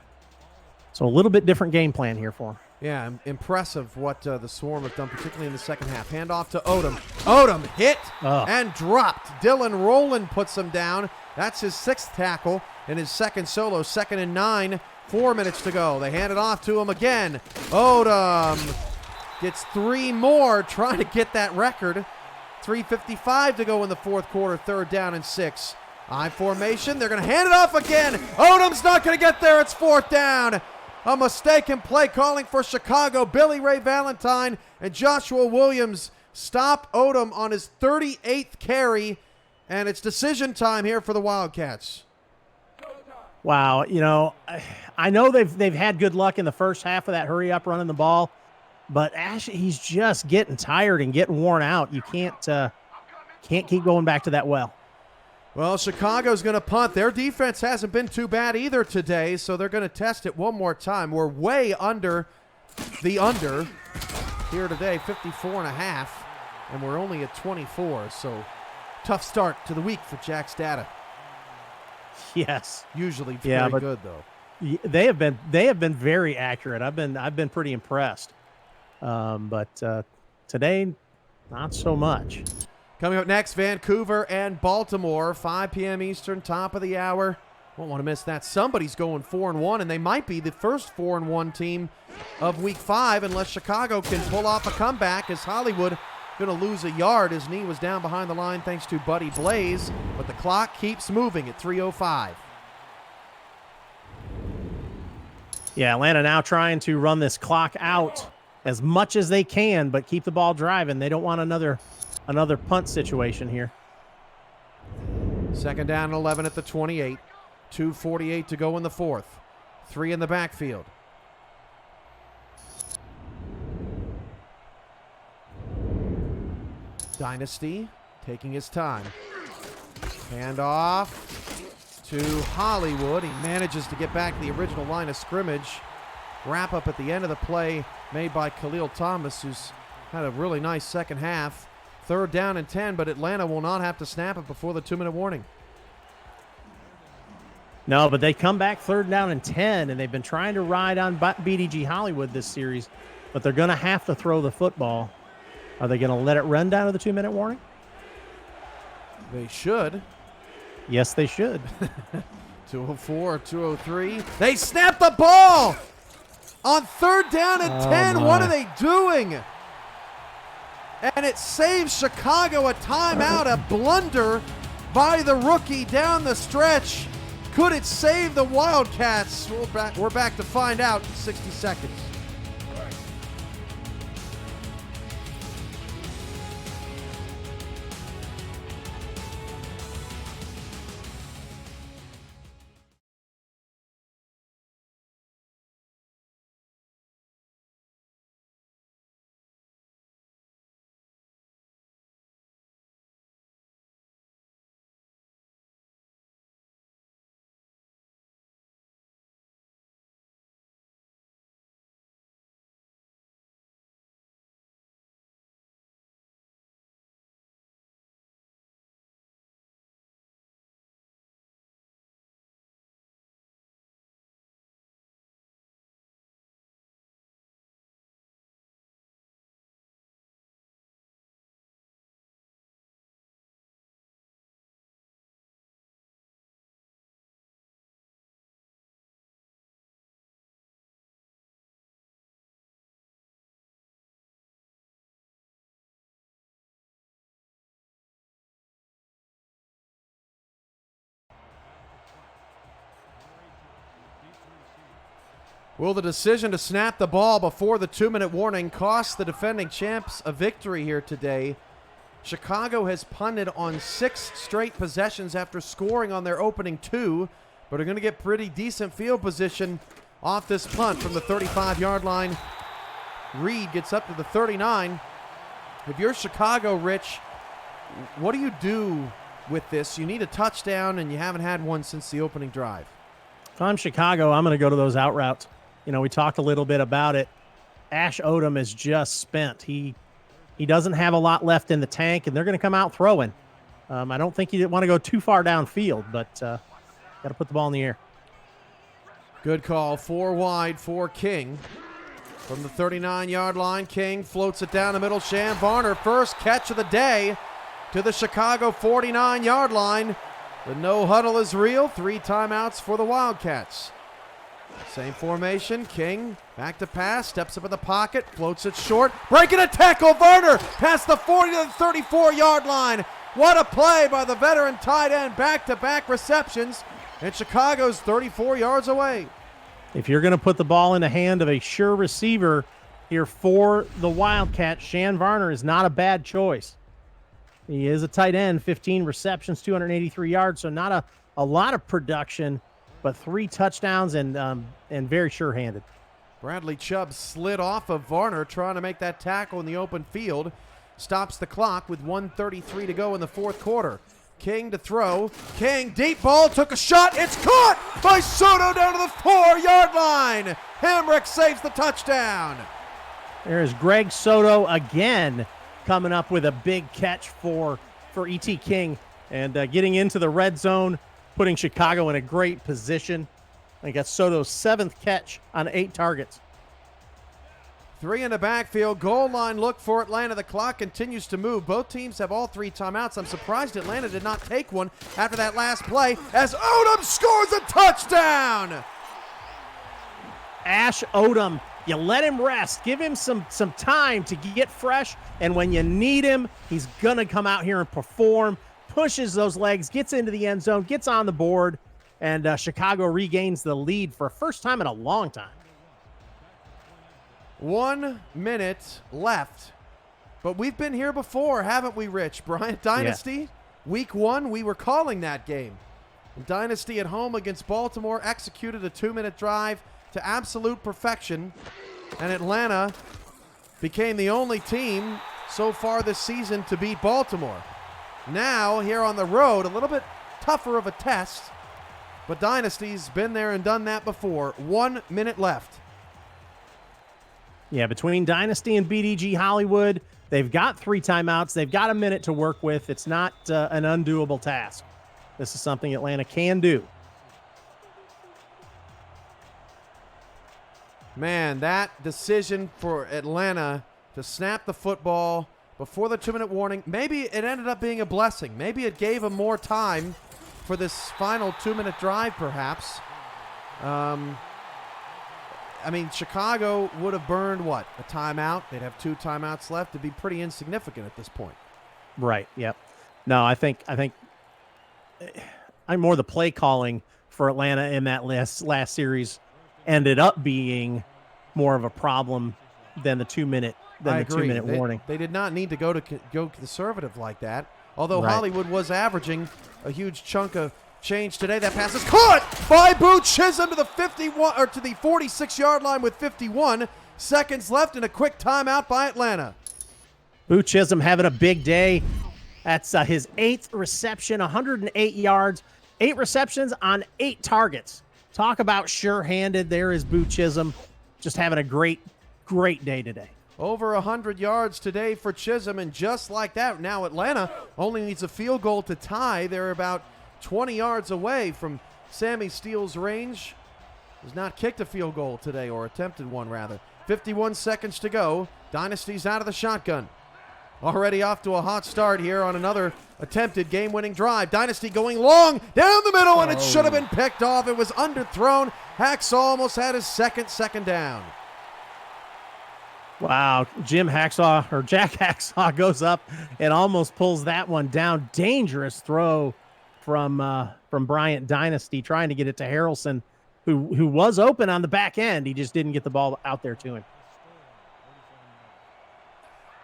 So a little bit different game plan here for him. Yeah, impressive what the Swarm have done, particularly in the second half. Handoff to Odom. Odom hit and dropped. Dylan Rowland puts him down. That's his 6th tackle and his 2nd solo. 2nd and 9. 4 minutes to go. They hand it off to him again. Odom gets 3 more, trying to get that record. 3:55 to go in the 4th quarter. 3rd down and 6. I formation. They're going to hand it off again. Odom's not going to get there. It's 4th down. A mistaken play calling for Chicago. Billy Ray Valentine and Joshua Williams stop Odom on his 38th carry, and it's decision time here for the Wildcats. Wow, I know they've had good luck in the first half of that hurry up running the ball, but Ash, he's just getting tired and getting worn out. You can't keep going back to that well. Well, Chicago's going to punt. Their defense hasn't been too bad either today, so they're going to test it one more time. We're way under the under here today, 54.5, and we're only at 24, so tough start to the week for Jack's data. Yes. Usually very good, though. They have been very accurate. I've been pretty impressed. But today, not so much. Coming up next, Vancouver and Baltimore, 5 p.m. Eastern, top of the hour. Won't want to miss that. Somebody's going 4-1, and they might be the first 4-1 team of Week 5 unless Chicago can pull off a comeback, as Hollywood going to lose a yard. His knee was down behind the line thanks to Buddy Blaze, but the clock keeps moving at 3:05. Yeah, Atlanta now trying to run this clock out as much as they can, but keep the ball driving. They don't want another punt situation here. 2nd down and 11 at the 28. 2:48 to go in the 4th. 3 in the backfield. Dynasty taking his time. Hand off to Hollywood. He manages to get back to the original line of scrimmage. Wrap up at the end of the play made by Khalil Thomas, who's had a really nice second half. 3rd down and 10, but Atlanta will not have to snap it before the 2-minute warning. No, but they come back 3rd down and 10, and they've been trying to ride on BDG Hollywood this series, but they're going to have to throw the football. Are they going to let it run down to the 2-minute warning? They should. Yes, they should. 2:04, 2:03. They snap the ball on 3rd down and 10. My. What are they doing? And it saves Chicago a timeout, a blunder by the rookie down the stretch. Could it save the Wildcats? We're back to find out in 60 seconds. Will the decision to snap the ball before the 2-minute warning cost the defending champs a victory here today? Chicago has punted on 6 straight possessions after scoring on their opening 2, but are going to get pretty decent field position off this punt from the 35-yard line. Reed gets up to the 39. If you're Chicago, Rich, what do you do with this? You need a touchdown, and you haven't had one since the opening drive. If I'm Chicago, I'm going to go to those out routes. You know, we talked a little bit about it. Ash Odom is just spent. He doesn't have a lot left in the tank, and they're going to come out throwing. I don't think you want to go too far downfield, but got to put the ball in the air. Good call. 4 wide for King. From the 39-yard line, King floats it down the middle. Shan Varner, first catch of the day to the Chicago 49-yard line. The no huddle is real. 3 timeouts for the Wildcats. Same formation. King back to pass, steps up in the pocket, floats it short, breaking a tackle. Varner past the 40 to the 34-yard line. What a play by the veteran tight end. Back-to-back receptions, and Chicago's 34 yards away. If you're going to put the ball in the hand of a sure receiver here for the Wildcats, Shan Varner is not a bad choice. He is a tight end, 15 receptions, 283 yards, so not a lot of production, but 3 touchdowns and very sure-handed. Bradley Chubb slid off of Varner trying to make that tackle in the open field. Stops the clock with 1:33 to go in the fourth quarter. King to throw. King, deep ball, took a shot. It's caught by Soto down to the 4-yard line. Hamrick saves the touchdown. There's Greg Soto again coming up with a big catch for E.T. King and getting into the red zone, putting Chicago in a great position. I think that's Soto's 7th catch on 8 targets. 3 in the backfield. Goal line look for Atlanta. The clock continues to move. Both teams have all 3 timeouts. I'm surprised Atlanta did not take one after that last play as Odom scores a touchdown. Ash Odom, you let him rest. Give him some time to get fresh, and when you need him, he's going to come out here and perform, pushes those legs, gets into the end zone, gets on the board, and Chicago regains the lead for a first time in a long time. 1 minute left. But we've been here before, haven't we, Rich? Bryant Dynasty, yeah. Week 1, we were calling that game. And Dynasty at home against Baltimore executed a 2-minute drive to absolute perfection. And Atlanta became the only team so far this season to beat Baltimore. Now, here on the road, a little bit tougher of a test. But Dynasty's been there and done that before. 1 minute left. Yeah, between Dynasty and BDG Hollywood, they've got 3 timeouts. They've got a minute to work with. It's not an undoable task. This is something Atlanta can do. Man, that decision for Atlanta to snap the football before the 2-minute warning, maybe it ended up being a blessing. Maybe it gave them more time for this final 2-minute drive, perhaps. I mean, Chicago would have burned, what, a timeout? They'd have 2 timeouts left. It'd be pretty insignificant at this point. Right, yep. No, I think I'm more the play calling for Atlanta in that last series ended up being more of a problem than the 2-minute warning. They did not need to go conservative like that. Although right. Hollywood was averaging a huge chunk of change today. That pass is caught by Boo Chisholm to the 46-yard line with 51 seconds left and a quick timeout by Atlanta. Boo Chisholm having a big day. That's his 8th reception, 108 yards, 8 receptions on 8 targets. Talk about sure-handed. There is Boo Chisholm just having a great day today. Over 100 yards today for Chisholm, and just like that, now Atlanta only needs a field goal to tie. They're about 20 yards away from Sammy Steele's range. Has not kicked a field goal today, or attempted one rather. 51 seconds to go. Dynasty's out of the shotgun. Already off to a hot start here on another attempted game-winning drive. Dynasty going long down the middle, and it should have been picked off. It was underthrown. Hacksaw almost had his second down. Wow, Jack Hacksaw goes up and almost pulls that one down. Dangerous throw from Bryant Dynasty, trying to get it to Harrelson, who was open on the back end. He just didn't get the ball out there to him.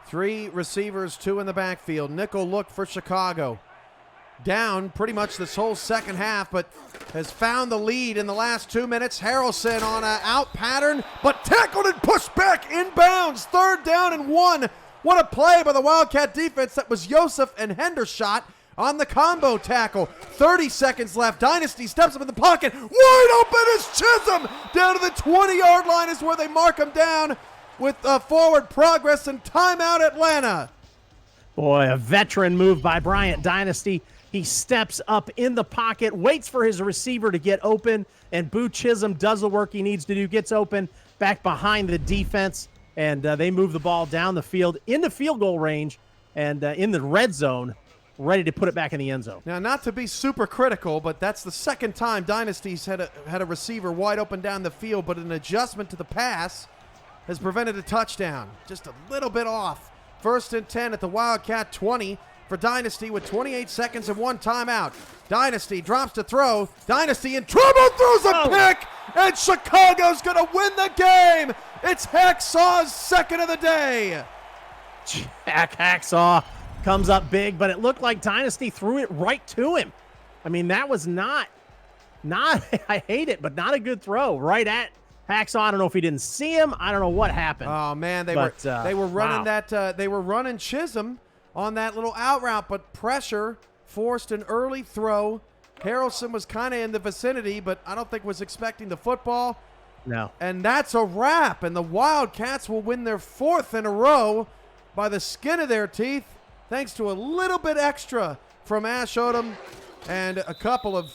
3 receivers, 2 in the backfield. Nickel look for Chicago. Down pretty much this whole second half, but has found the lead in the last 2 minutes. Harrelson on an out pattern, but tackled and pushed back inbounds. 3rd down and 1. What a play by the Wildcat defense. That was Joseph and Hendershot on the combo tackle. 30 seconds left. Dynasty steps up in the pocket. Wide open is Chisholm. Down to the 20-yard line is where they mark him down with forward progress and timeout Atlanta. Boy, a veteran move by Bryant Dynasty. He steps up in the pocket, waits for his receiver to get open, and Boo Chisholm does the work he needs to do, gets open, back behind the defense, and they move the ball down the field into field goal range and in the red zone, ready to put it back in the end zone. Now, not to be super critical, but that's the second time Dynasty's had a receiver wide open down the field, but an adjustment to the pass has prevented a touchdown. Just a little bit off. 1st and 10 at the Wildcat 20 for Dynasty with 28 seconds and 1 timeout. Dynasty drops to throw. Dynasty in trouble, throws a pick, and Chicago's going to win the game. It's Hacksaw's second of the day. Jack Hacksaw comes up big, but it looked like Dynasty threw it right to him. I mean, that was not I hate it, but not a good throw right at Hacksaw. I don't know if he didn't see him. I don't know what happened. Oh man, they were running they were running Chisholm on that little out route, but pressure forced an early throw. Harrelson was kind of in the vicinity, but I don't think was expecting the football. No. And that's a wrap, and the Wildcats will win their 4th in a row by the skin of their teeth, thanks to a little bit extra from Ash Odom and a couple of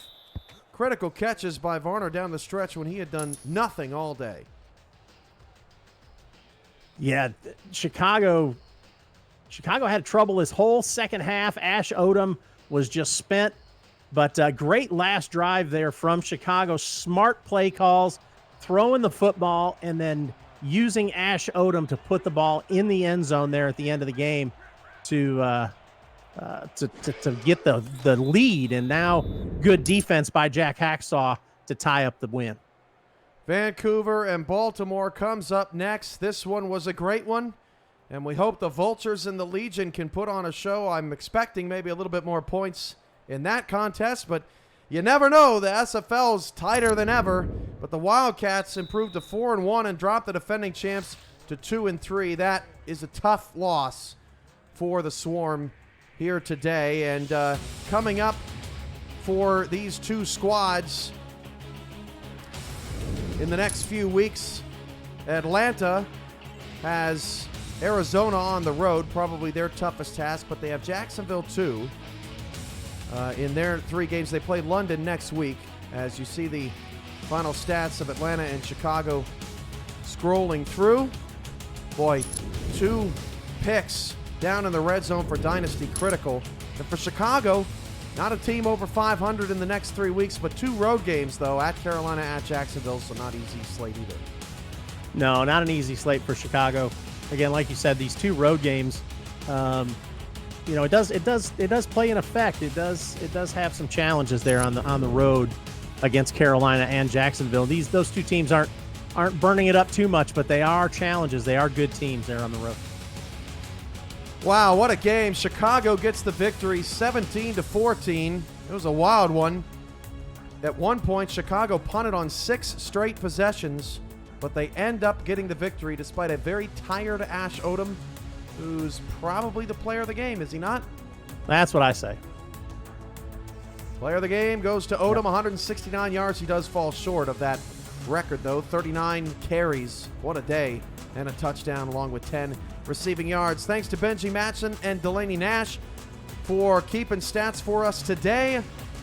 critical catches by Varner down the stretch when he had done nothing all day. Yeah, Chicago had trouble this whole second half. Ash Odom was just spent, but great last drive there from Chicago. Smart play calls, throwing the football, and then using Ash Odom to put the ball in the end zone there at the end of the game to get the lead, and now good defense by Jack Hacksaw to tie up the win. Vancouver and Baltimore comes up next. This one was a great one, and we hope the Vultures and the Legion can put on a show. I'm expecting maybe a little bit more points in that contest, but you never know. The SFL's tighter than ever, but the Wildcats improved to 4-1 and dropped the defending champs to 2-3. That is a tough loss for the Swarm here today. And coming up for these two squads in the next few weeks, Atlanta has Arizona on the road, probably their toughest task, but they have Jacksonville too. In their 3 games, they play London next week. As you see the final stats of Atlanta and Chicago scrolling through. Boy, 2 picks down in the red zone for Dynasty, critical. And for Chicago, not a team over 500 in the next 3 weeks, but 2 road games, though, at Carolina, at Jacksonville, so not easy slate either. No, not an easy slate for Chicago. Again, like you said, these 2 road games, it does play an effect. It does have some challenges there on the road against Carolina and Jacksonville. Those 2 teams aren't burning it up too much, but they are challenges. They are good teams there on the road. Wow, what a game. Chicago gets the victory 17-14. It was a wild one. At one point, Chicago punted on 6 straight possessions, but they end up getting the victory despite a very tired Ash Odom, who's probably the player of the game, is he not? That's what I say. Player of the game goes to Odom, 169 yards. He does fall short of that record, though. 39 carries. What a day. And a touchdown along with 10 receiving yards. Thanks to Benji Matson and Delaney Nash for keeping stats for us today.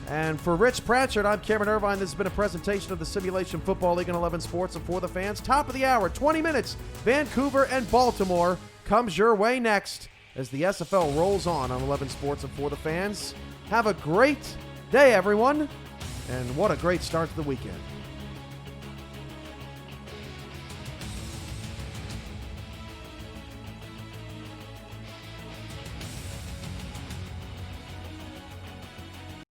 And for Rich Pratchett, I'm Cameron Irvine. This has been a presentation of the Simulation Football League on 11 Sports and for the fans. Top of the hour, 20 minutes. Vancouver and Baltimore comes your way next as the SFL rolls on 11 Sports and for the fans. Have a great day, everyone. And what a great start to the weekend.